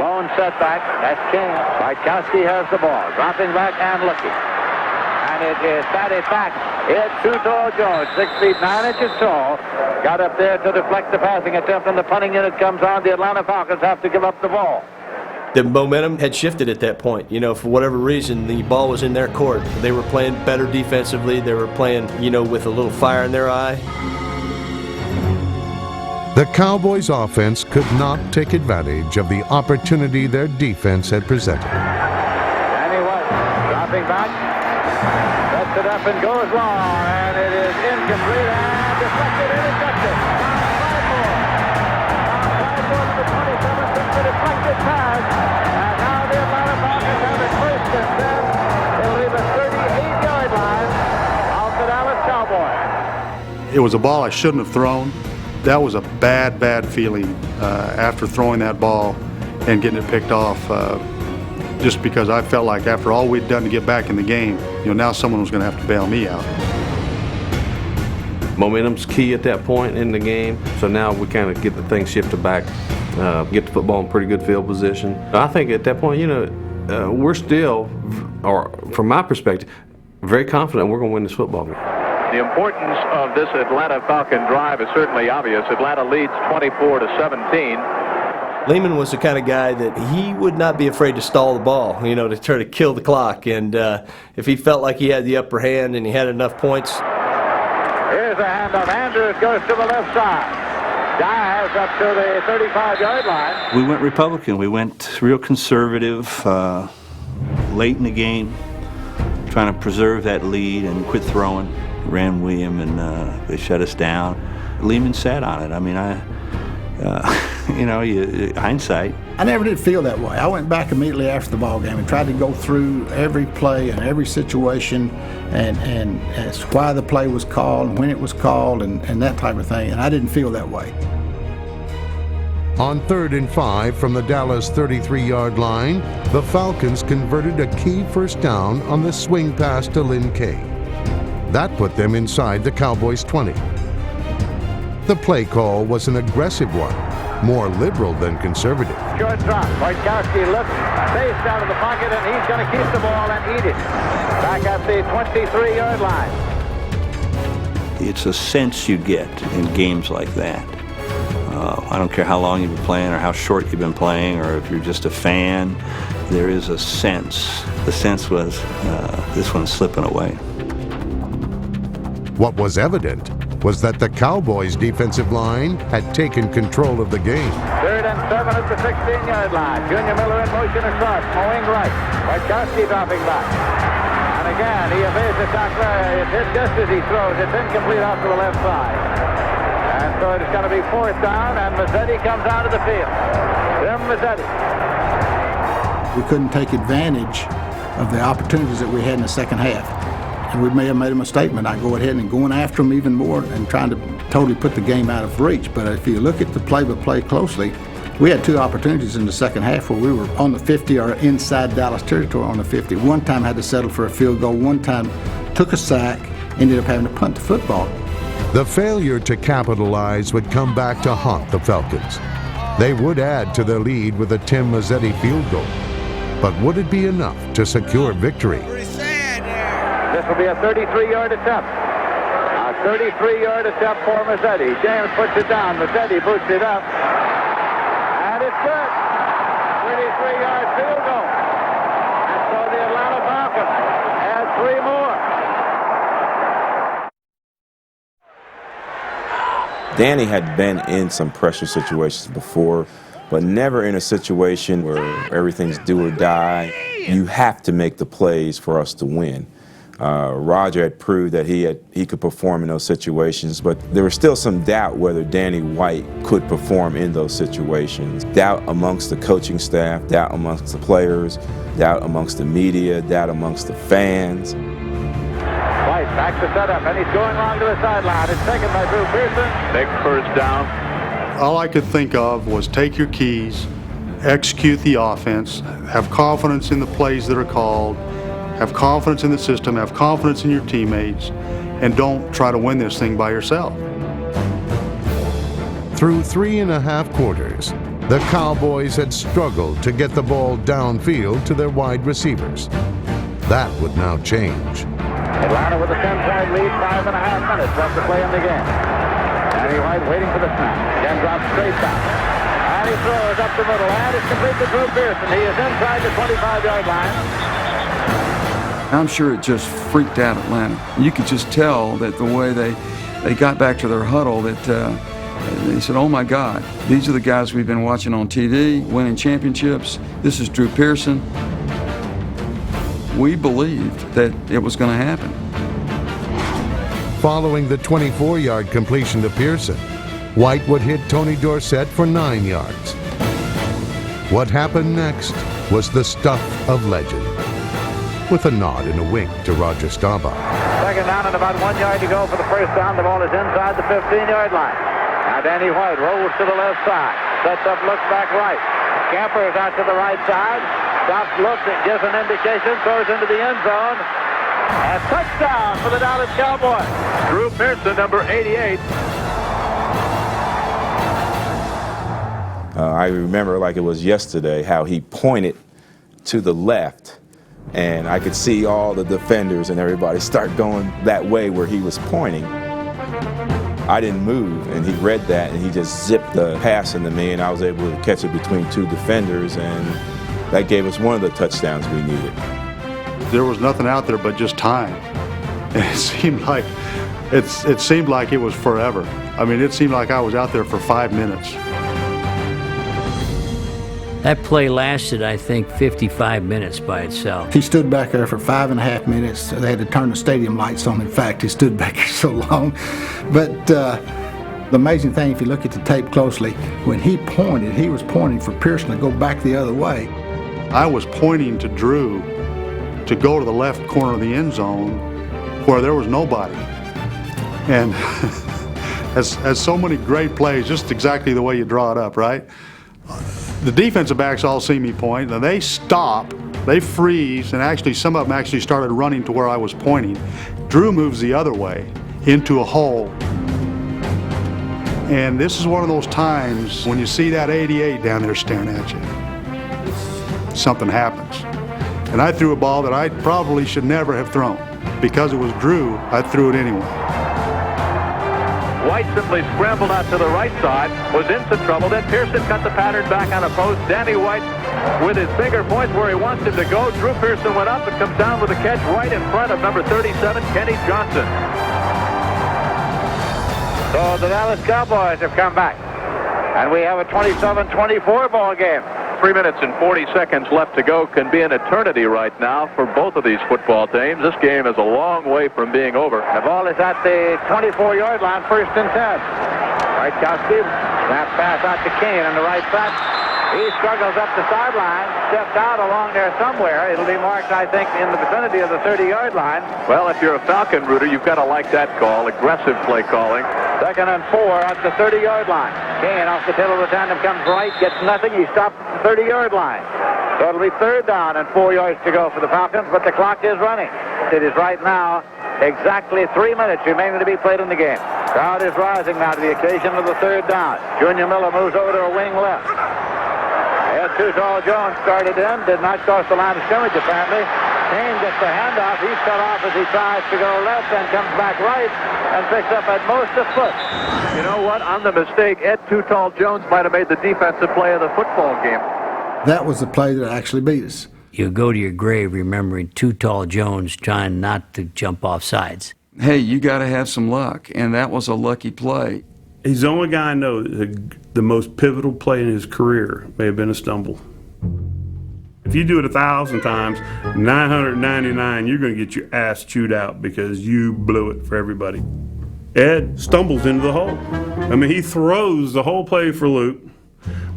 Lone setback. That's King. Bartkowski has the ball. Dropping back and looking. And it is batted back. It's Too-Tall Jones, 6 feet 9 inches tall. Got up there to deflect the passing attempt, and the punting unit comes on. The Atlanta Falcons have to give up the ball. The momentum had shifted at that point. For whatever reason, the ball was in their court. They were playing better defensively. They were playing, with a little fire in their eye. The Cowboys' offense could not take advantage of the opportunity their defense had presented. Danny White dropping back, sets it up and goes long, and it is incomplete and deflected, intercepted. The 27 took the deflected pass, and now the Atlanta Falcons have it 1st and 10. They'll leave a 38-yard line off the Dallas Cowboys. It was a ball I shouldn't have thrown. That was a bad feeling after throwing that ball and getting it picked off, just because I felt like after all we'd done to get back in the game, now someone was going to have to bail me out. Momentum's key at that point in the game, so now we kind of get the thing shifted back, get the football in pretty good field position. I think at that point, we're still, or from my perspective, very confident we're going to win this football game. The importance of this Atlanta Falcon drive is certainly obvious. Atlanta leads 24-17. Lehman was the kind of guy that he would not be afraid to stall the ball, to try to kill the clock. And if he felt like he had the upper hand and he had enough points. Here's a handoff. Andrews goes to the left side. Dives up to the 35-yard line. We went Republican. We went real conservative late in the game, trying to preserve that lead and quit throwing. Ran William, and they shut us down. Lehman sat on it. I mean, hindsight. I never did feel that way. I went back immediately after the ball game and tried to go through every play and every situation and as why the play was called and when it was called and that type of thing, and I didn't feel that way. On 3rd and 5 from the Dallas 33-yard line, the Falcons converted a key 1st down on the swing pass to Lynn Kay. That put them inside the Cowboys' 20. The play call was an aggressive one, more liberal than conservative. Short drop. Bartkowski looks, faced out of the pocket, and he's going to keep the ball and eat it. Back at the 23-yard line. It's a sense you get in games like that. I don't care how long you've been playing or how short you've been playing or if you're just a fan, there is a sense. The sense was this one's slipping away. What was evident was that the Cowboys' defensive line had taken control of the game. 3rd and 7 at the 16-yard line. Junior Miller in motion across, mowing right. Bartkowski dropping back. And again, he evades the tackler. It's hit just as he throws. It's incomplete off to the left side. And so it's going to be 4th down, and Mazzetti comes out of the field. Jim Mazzetti. We couldn't take advantage of the opportunities that we had in the second half. And we may have made a mistake, but I go ahead and going after them even more and trying to totally put the game out of reach. But if you look at the play-by-play closely, we had 2 opportunities in the second half where we were on the 50 or inside Dallas territory on the 50. One time had to settle for a field goal. One time took a sack, ended up having to punt the football. The failure to capitalize would come back to haunt the Falcons. They would add to their lead with a Tim Mazzetti field goal. But would it be enough to secure victory? This will be a 33-yard attempt. A 33-yard attempt for Mazzetti. James puts it down. Mazzetti boots it up. And it's good. 33-yard field goal. And so the Atlanta Falcons add 3 more. Danny had been in some pressure situations before, but never in a situation where everything's do or die. You have to make the plays for us to win. Roger had proved that he could perform in those situations, but there was still some doubt whether Danny White could perform in those situations. Doubt amongst the coaching staff, doubt amongst the players, doubt amongst the media, doubt amongst the fans. White back to set up, and he's going along to the sideline. It's taken by Drew Pearson. Big first down. All I could think of was take your keys, execute the offense, have confidence in the plays that are called, have confidence in the system, have confidence in your teammates, and don't try to win this thing by yourself. Through 3.5 quarters, the Cowboys had struggled to get the ball downfield to their wide receivers. That would now change. Atlanta with a 10-point lead, 5.5 minutes left to play in the game. Danny White waiting for the snap. Again drops straight back. And he throws up the middle, and it's complete to Drew Pearson. He is inside the 25-yard line. I'm sure it just freaked out Atlanta. You could just tell that the way they got back to their huddle that they said, oh my God, these are the guys we've been watching on TV, winning championships. This is Drew Pearson. We believed that it was going to happen. Following the 24-yard completion to Pearson, White would hit Tony Dorsett for 9 yards. What happened next was the stuff of legend, with a nod and a wink to Roger Staubach. Second down and about 1 yard to go for the first down. The ball is inside the 15-yard line. Now Danny White rolls to the left side, sets up, looks back right. Scampers out to the right side, stops, looks, and gives an indication, throws into the end zone. And touchdown for the Dallas Cowboys. Drew Pearson, number 88. I remember like it was yesterday how he pointed to the left, and I could see all the defenders and everybody start going that way where he was pointing. I didn't move, and he read that, and he just zipped the pass into me, and I was able to catch it between 2 defenders, and that gave us one of the touchdowns we needed. There was nothing out there but just time. And it seemed like it was forever. I mean, it seemed like I was out there for 5 minutes. That play lasted, I think, 55 minutes by itself. He stood back there for 5.5 minutes. They had to turn the stadium lights on. In fact, he stood back there so long. But the amazing thing, if you look at the tape closely, when he pointed, he was pointing for Pearson to go back the other way. I was pointing to Drew to go to the left corner of the end zone where there was nobody. And as so many great plays, just exactly the way you draw it up, right? The defensive backs all see me point, and they stop, they freeze, and actually some of them actually started running to where I was pointing. Drew moves the other way into a hole. And this is one of those times when you see that 88 down there staring at you, something happens. And I threw a ball that I probably should never have thrown. Because it was Drew, I threw it anyway. White simply scrambled out to the right side, was in some trouble. Then Pearson cut the pattern back on a post. Danny White with his finger points where he wants him to go. Drew Pearson went up and comes down with a catch right in front of number 37, Kenny Johnson. So the Dallas Cowboys have come back. And we have a 27-24 ball game. 3 minutes and 40 seconds left to go. Can be an eternity right now for both of these football teams. This game is a long way from being over. The ball is at the 24-yard line, 1st and 10. Waitkowski, snap pass out to Kane on the right side. He struggles up the sideline, stepped out along there somewhere. It'll be marked, I think, in the vicinity of the 30-yard line. Well, if you're a Falcon rooter, you've got to like that call. Aggressive play calling. 2nd and 4 at the 30-yard line. Kane off the tail of the tandem comes right, gets nothing. He stops at the 30-yard line. So it'll be 3rd down and 4 yards to go for the Falcons, but the clock is running. It is right now exactly 3 minutes remaining to be played in the game. Crowd is rising now to the occasion of the 3rd down. Junior Miller moves over to a wing left. And Too Tall Jones started in, did not cross the line of scrimmage apparently. Kane gets the handoff. He's cut off as he tries to go left and comes back right and picks up at most a foot. You know what? On the mistake, Ed Too Tall Jones might have made the defensive play of the football game. That was the play that actually beat us. You go to your grave remembering Too Tall Jones trying not to jump off sides. Hey, you got to have some luck, and that was a lucky play. He's the only guy I know that the most pivotal play in his career may have been a stumble. If you do it 1,000 times, 999, you're going to get your ass chewed out because you blew it for everybody. Ed stumbles into the hole. I mean, he throws the whole play for a loop.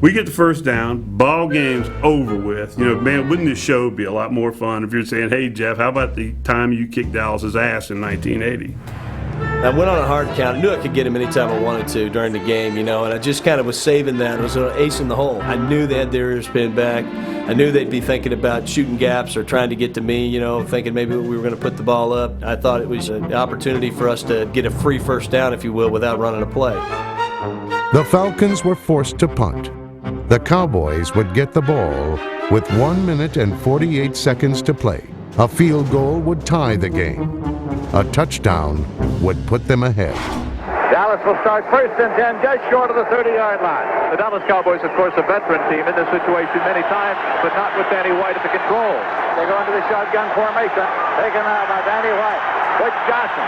We get the first down, ball game's over with. You know, man, wouldn't this show be a lot more fun if you're saying, hey, Jeff, how about the time you kicked Dallas's ass in 1980? I went on a hard count. I knew I could get him anytime I wanted to during the game, you know, and I just kind of was saving that. It was an ace in the hole. I knew they had their ear spin back. I knew they'd be thinking about shooting gaps or trying to get to me, you know, thinking maybe we were going to put the ball up. I thought it was an opportunity for us to get a free first down, if you will, without running a play. The Falcons were forced to punt. The Cowboys would get the ball with 1 minute and 48 seconds to play. A field goal would tie the game. A touchdown would put them ahead. Dallas will start first and 10, just short of the 30-yard line. The Dallas Cowboys, of course, a veteran team in this situation many times, but not with Danny White at the control. They go into the shotgun formation, taken out by Danny White. Butch Johnson,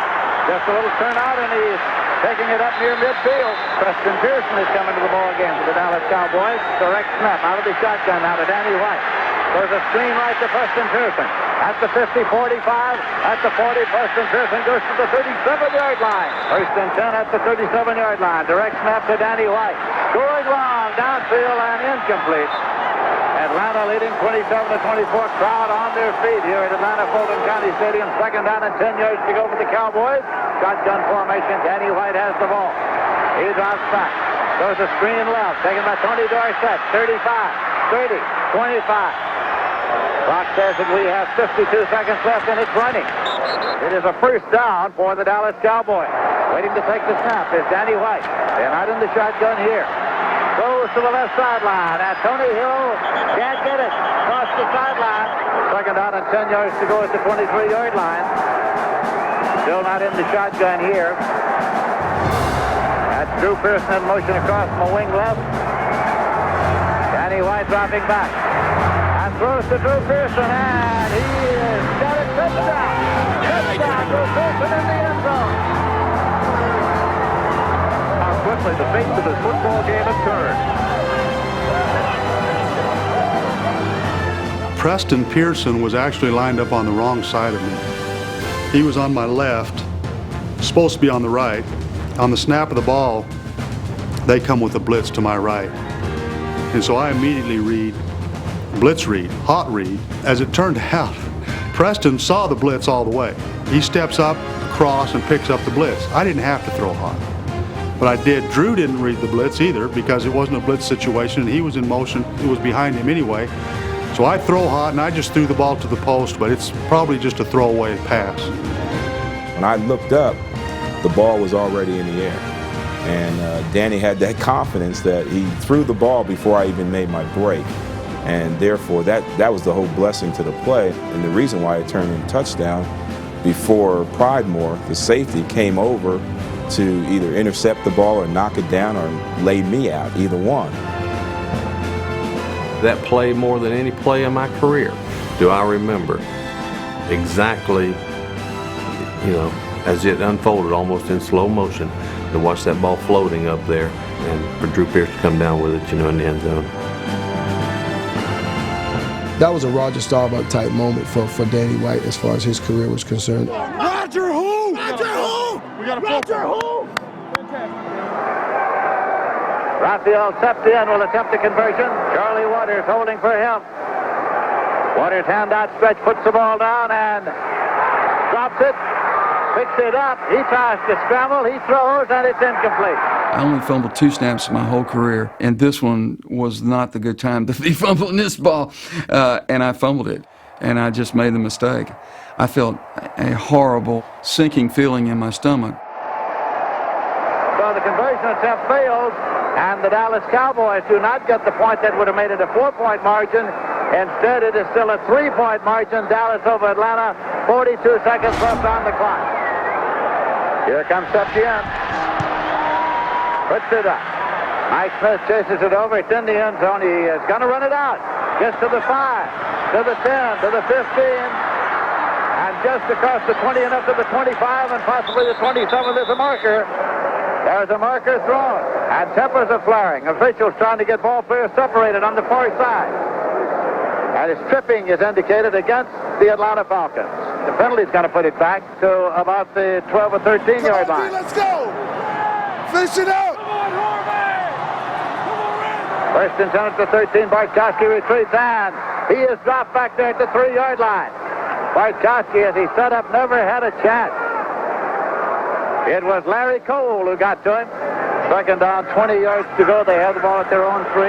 just a little turnout, and he's taking it up near midfield. Preston Pearson is coming to the ball game for the Dallas Cowboys. Direct snap out of the shotgun now to Danny White. There's a screen right to Preston Pearson. At the 50, 45, at the 40, Preston Pearson goes to the 37-yard line. First and 10 at the 37-yard line. Direct snap to Danny White. Going long, downfield and incomplete. Atlanta leading 27-24. Crowd on their feet here at Atlanta Fulton County Stadium. Second down and 10 yards to go for the Cowboys. Shotgun formation. Danny White has the ball. He drops back. Goes a screen left. Taken by Tony Dorsett. 35, 30, 25. Clock says that we have 52 seconds left, and it's running. It is a first down for the Dallas Cowboys. Waiting to take the snap is Danny White. They're not in the shotgun here. Goes to the left sideline, and Tony Hill can't get it. Across the sideline. Second down and 10 yards to go at the 23-yard line. Still not in the shotgun here. That's Drew Pearson in motion across from the wing left. Danny White dropping back. Throws to Drew Pearson, and he has got it. Touchdown! Touchdown! Drew Pearson in the end zone. How quickly the face of this football game has turned. Preston Pearson was actually lined up on the wrong side of me. He was on my left, supposed to be on the right. On the snap of the ball, they come with a blitz to my right. And so I immediately read blitz read, hot read. As it turned out, Preston saw the blitz all the way. He steps up, across, and picks up the blitz. I didn't have to throw hot, but I did. Drew didn't read the blitz either because it wasn't a blitz situation. He was in motion. It was behind him anyway. So I throw hot, and I just threw the ball to the post, but it's probably just a throwaway pass. When I looked up, the ball was already in the air. And Danny had that confidence that he threw the ball before I even made my break. And therefore, that was the whole blessing to the play. And the reason why it turned into a touchdown, before Pridemore, the safety, came over to either intercept the ball or knock it down or lay me out, either one. That play, more than any play in my career, do I remember exactly, you know, as it unfolded almost in slow motion, to watch that ball floating up there and for Drew Pearson to come down with it, you know, in the end zone. That was a Roger Staubach type moment for Danny White as far as his career was concerned. Roger who? Roger who? We got a Roger who? Raphael Septien will attempt the conversion. Charlie Waters holding for him. Waters hand outstretched, puts the ball down and drops it. Picks it up. He tries to scramble. He throws, and it's incomplete. I only fumbled 2 snaps my whole career, and this one was not the good time to be fumbling this ball, and I fumbled it, and I just made the mistake. I felt a horrible sinking feeling in my stomach. So the conversion attempt fails, and the Dallas Cowboys do not get the point that would have made it a 4-point margin. Instead, it is still a 3-point margin. Dallas over Atlanta. 42 seconds left on the clock. Here comes Septien. Puts it up. Mike Smith chases it over. It's in the end zone. He is going to run it out. Gets to the 5. to the 10, to the 15, and just across the 20 and up to the 25 and possibly the 27 is a marker. There's a marker thrown, and tempers are flaring. Officials trying to get ball players separated on the far side. And his tripping is indicated against the Atlanta Falcons. The penalty's going to put it back to about the 12 or 13-yard line. Let's go! Finish it out! First and 10 at the 13. Bartkowski retreats, and he is dropped back there at the 3-yard line. Bartkowski, as he set up, never had a chance. It was Larry Cole who got to him. Second down, 20 yards to go. They have the ball at their own 3.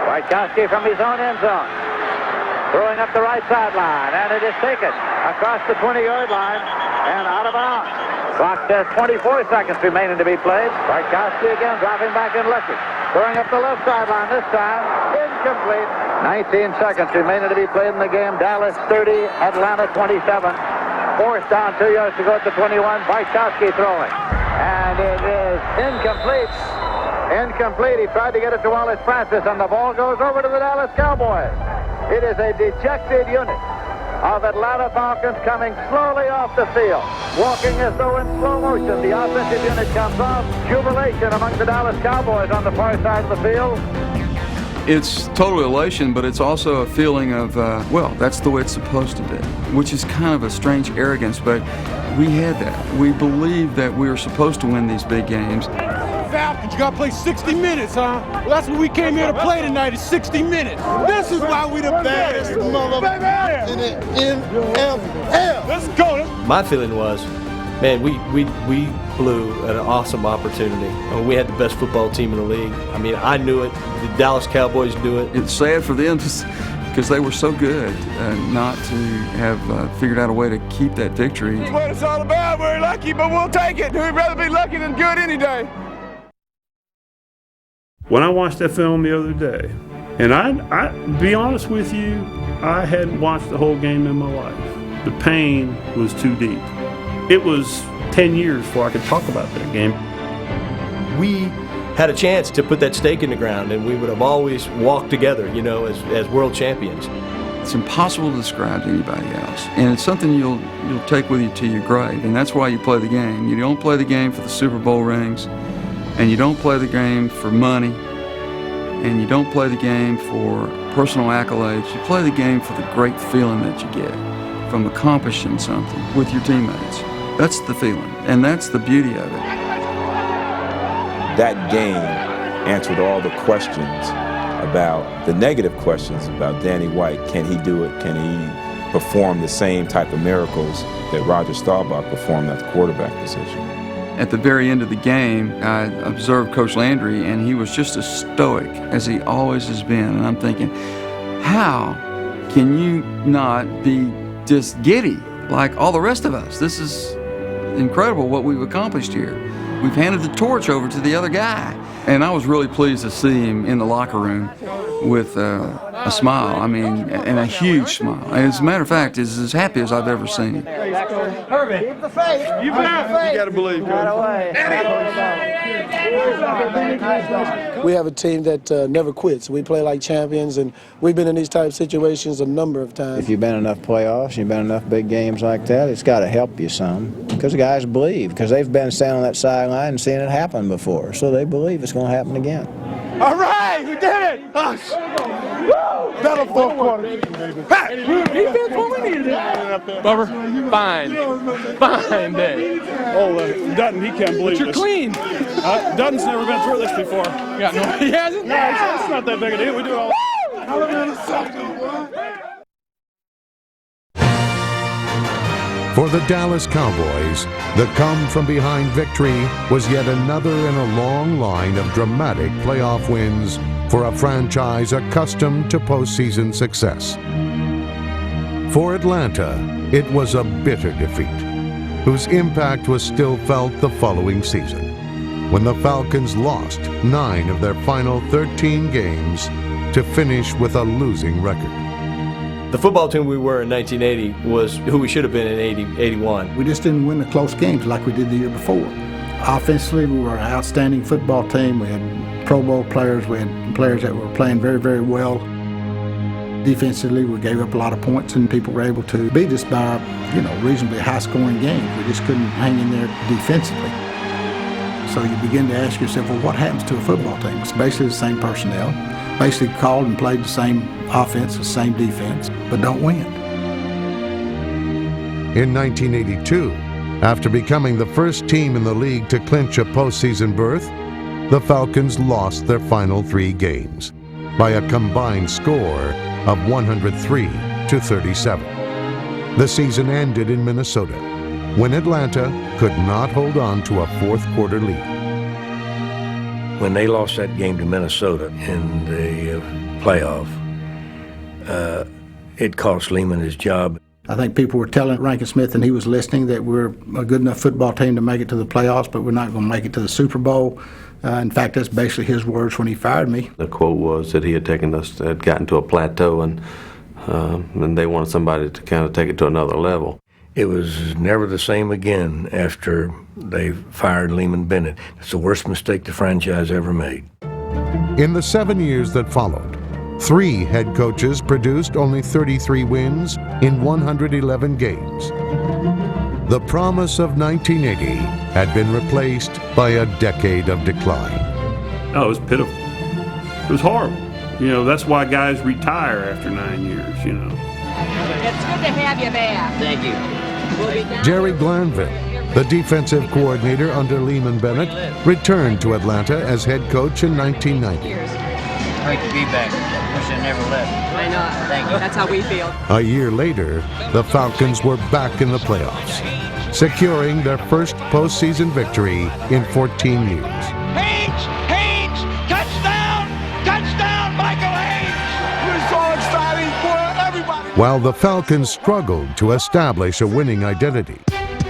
Bartkowski from his own end zone. Throwing up the right sideline, and it is taken across the 20-yard line and out of bounds. Clock says 24 seconds remaining to be played. Bartkowski again dropping back and looking. Throwing up the left sideline this time. Incomplete. 19 seconds remaining to be played in the game. Dallas 30, Atlanta 27. Fourth down, 2 yards to go at the 21. Bartkowski throwing. And it is incomplete. Incomplete. He tried to get it to Wallace Francis, and the ball goes over to the Dallas Cowboys. It is a dejected unit of Atlanta Falcons coming slowly off the field, walking as though in slow motion. The offensive unit comes off. Jubilation among the Dallas Cowboys on the far side of the field. It's total elation, but it's also a feeling of, well, that's the way it's supposed to be, which is kind of a strange arrogance, but we had that. We believed that we were supposed to win these big games. Falcons, you gotta play 60 minutes, huh? Well, that's what we came here to play tonight, is 60 minutes. This is why we the baddest motherfuckers in the NFL. Let's go. My feeling was, man, we blew an awesome opportunity. I mean, we had the best football team in the league. I mean, I knew it. The Dallas Cowboys knew it. It's sad for them because they were so good not to have figured out a way to keep that victory. That's what it's all about. We're lucky, but we'll take it. We'd rather be lucky than good any day. When I watched that film the other day, and I be honest with you, I hadn't watched the whole game in my life. The pain was too deep. It was 10 years before I could talk about that game. We had a chance to put that stake in the ground, and we would have always walked together, you know, as world champions. It's impossible to describe to anybody else, and it's something you'll take with you to your grave, and that's why you play the game. You don't play the game for the Super Bowl rings, and you don't play the game for money, and you don't play the game for personal accolades. You play the game for the great feeling that you get from accomplishing something with your teammates. That's the feeling, and that's the beauty of it. That game answered all the questions about, the negative questions about Danny White. Can he do it? Can he perform the same type of miracles that Roger Staubach performed at the quarterback position? At the very end of the game, I observed Coach Landry, and he was just as stoic as he always has been. And I'm thinking, how can you not be just giddy like all the rest of us? This is incredible what we've accomplished here. We've handed the torch over to the other guy. And I was really pleased to see him in the locker room with a smile, I mean, and a huge smile. And as a matter of fact, he's as happy as I've ever seen him. Herbie, keep the faith. You gotta believe, We have a team that never quits. We play like champions, and we've been in these type of situations a number of times. If you've been in enough playoffs, you've been in enough big games like that, it's got to help you some. Because the guys believe, because they've been standing on that sideline and seen it happen before. So they believe it's going to happen again. All right, we did it! Better fourth quarter. Pat! Defense, what we needed. Bubber, fine day. Oh, Dutton, he can't believe but you're this. Clean. Dutton's never been through this before. Yeah, no, he hasn't? No, it's not that big a deal. We do all. For the Dallas Cowboys, the come-from-behind victory was yet another in a long line of dramatic playoff wins for a franchise accustomed to postseason success. For Atlanta, it was a bitter defeat, whose impact was still felt the following season, when the Falcons lost 9 of their final 13 games to finish with a losing record. The football team we were in 1980 was who we should have been in 81. We just didn't win the close games like we did the year before. Offensively, we were an outstanding football team. We had Pro Bowl players. We had players that were playing very, very well. Defensively, we gave up a lot of points, and people were able to beat us by, reasonably high-scoring games. We just couldn't hang in there defensively. So you begin to ask yourself, well, what happens to a football team? It's basically the same personnel, basically called and played the same offense, the same defense, but don't win. In 1982, after becoming the first team in the league to clinch a postseason berth, the Falcons lost their final 3 games by a combined score of 103-37. The season ended in Minnesota when Atlanta could not hold on to a fourth-quarter lead. When they lost that game to Minnesota in the playoff, it cost Lehman his job. I think people were telling Rankin Smith, and he was listening, that we're a good enough football team to make it to the playoffs, but we're not going to make it to the Super Bowl. In fact, that's basically his words when he fired me. The quote was that he had gotten to a plateau, and they wanted somebody to kind of take it to another level. It was never the same again after they fired Lehman Bennett. It's the worst mistake the franchise ever made. In the 7 years that followed, 3 head coaches produced only 33 wins in 111 games. The promise of 1980 had been replaced by a decade of decline. Oh, it was pitiful. It was horrible. That's why guys retire after 9 years, It's good to have you back. Thank you. Jerry Glanville, the defensive coordinator under Lehman Bennett, returned to Atlanta as head coach in 1990. Great to be back. Wish I never left. I know. Thank you. That's how we feel. A year later, the Falcons were back in the playoffs, securing their first postseason victory in 14 years. Haynes, touchdown, Michael Haynes. We're so excited for everybody. While the Falcons struggled to establish a winning identity,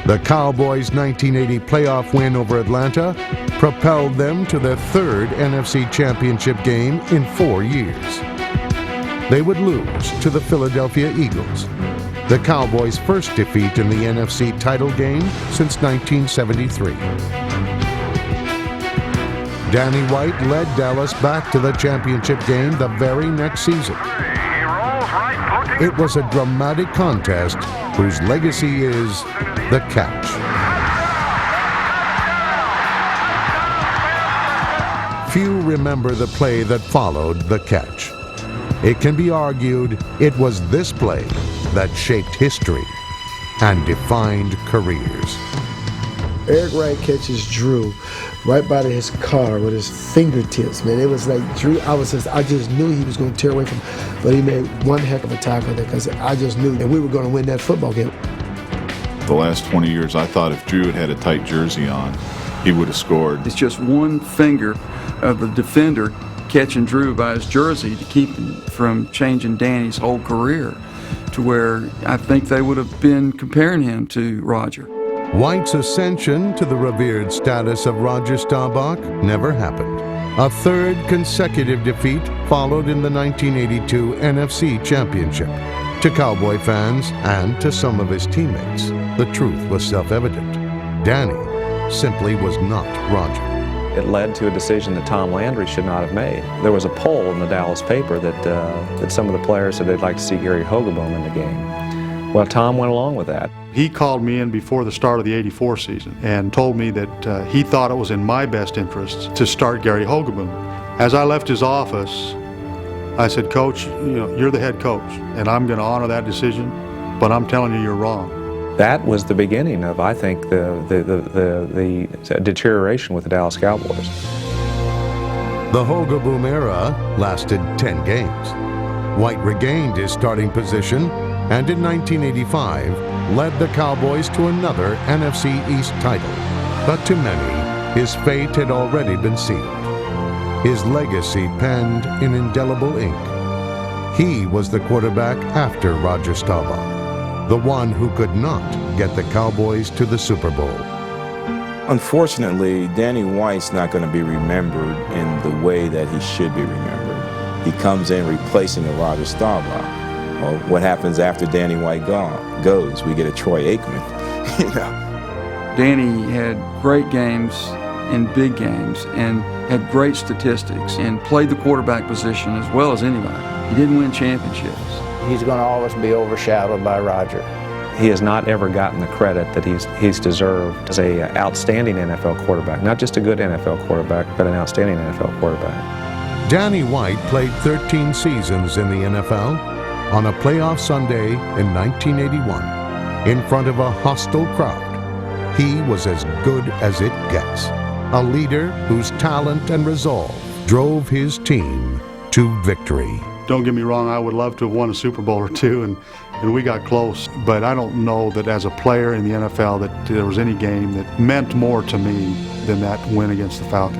the Cowboys' 1980 playoff win over Atlanta propelled them to their 3rd NFC Championship game in 4 years. They would lose to the Philadelphia Eagles, the Cowboys' first defeat in the NFC title game since 1973. Danny White led Dallas back to the championship game the very next season. It was a dramatic contest whose legacy is the catch. Few remember the play that followed the catch. It can be argued it was this play that shaped history and defined careers. Eric Wright catches Drew right by his car with his fingertips, man. It was like Drew, I just knew he was going to tear away from him, but he made one heck of a tackle there because I just knew that we were going to win that football game. The last 20 years, I thought if Drew had a tight jersey on, he would have scored. It's just one finger of the defender catching Drew by his jersey to keep him from changing Danny's whole career, to where I think they would have been comparing him to Roger. White's ascension to the revered status of Roger Staubach never happened. A 3rd consecutive defeat followed in the 1982 NFC Championship. To Cowboy fans and to some of his teammates, the truth was self-evident. Danny simply was not Roger. It led to a decision that Tom Landry should not have made. There was a poll in the Dallas paper that some of the players said they'd like to see Gary Hogeboom in the game. Well, Tom went along with that. He called me in before the start of the '84 season and told me that he thought it was in my best interest to start Gary Hogeboom. As I left his office, I said, Coach, you're the head coach, and I'm going to honor that decision, but I'm telling you, you're wrong. That was the beginning of, I think, the deterioration with the Dallas Cowboys. The Hogeboom era lasted 10 games. White regained his starting position and in 1985 led the Cowboys to another NFC East title. But to many, his fate had already been sealed. His legacy penned in indelible ink. He was the quarterback after Roger Staubach, the one who could not get the Cowboys to the Super Bowl. Unfortunately, Danny White's not going to be remembered in the way that he should be remembered. He comes in replacing a Roger Staubach. Well, what happens after Danny White goes? We get a Troy Aikman. Danny had great games in big games and had great statistics and played the quarterback position as well as anybody. He didn't win championships. He's going to always be overshadowed by Roger. He has not ever gotten the credit that he's deserved as a outstanding NFL quarterback. Not just a good NFL quarterback, but an outstanding NFL quarterback. Danny White played 13 seasons in the NFL. On a playoff Sunday in 1981, in front of a hostile crowd, he was as good as it gets. A leader whose talent and resolve drove his team to victory. Don't get me wrong, I would love to have won a Super Bowl or two, and we got close. But I don't know that as a player in the NFL that there was any game that meant more to me than that win against the Falcons.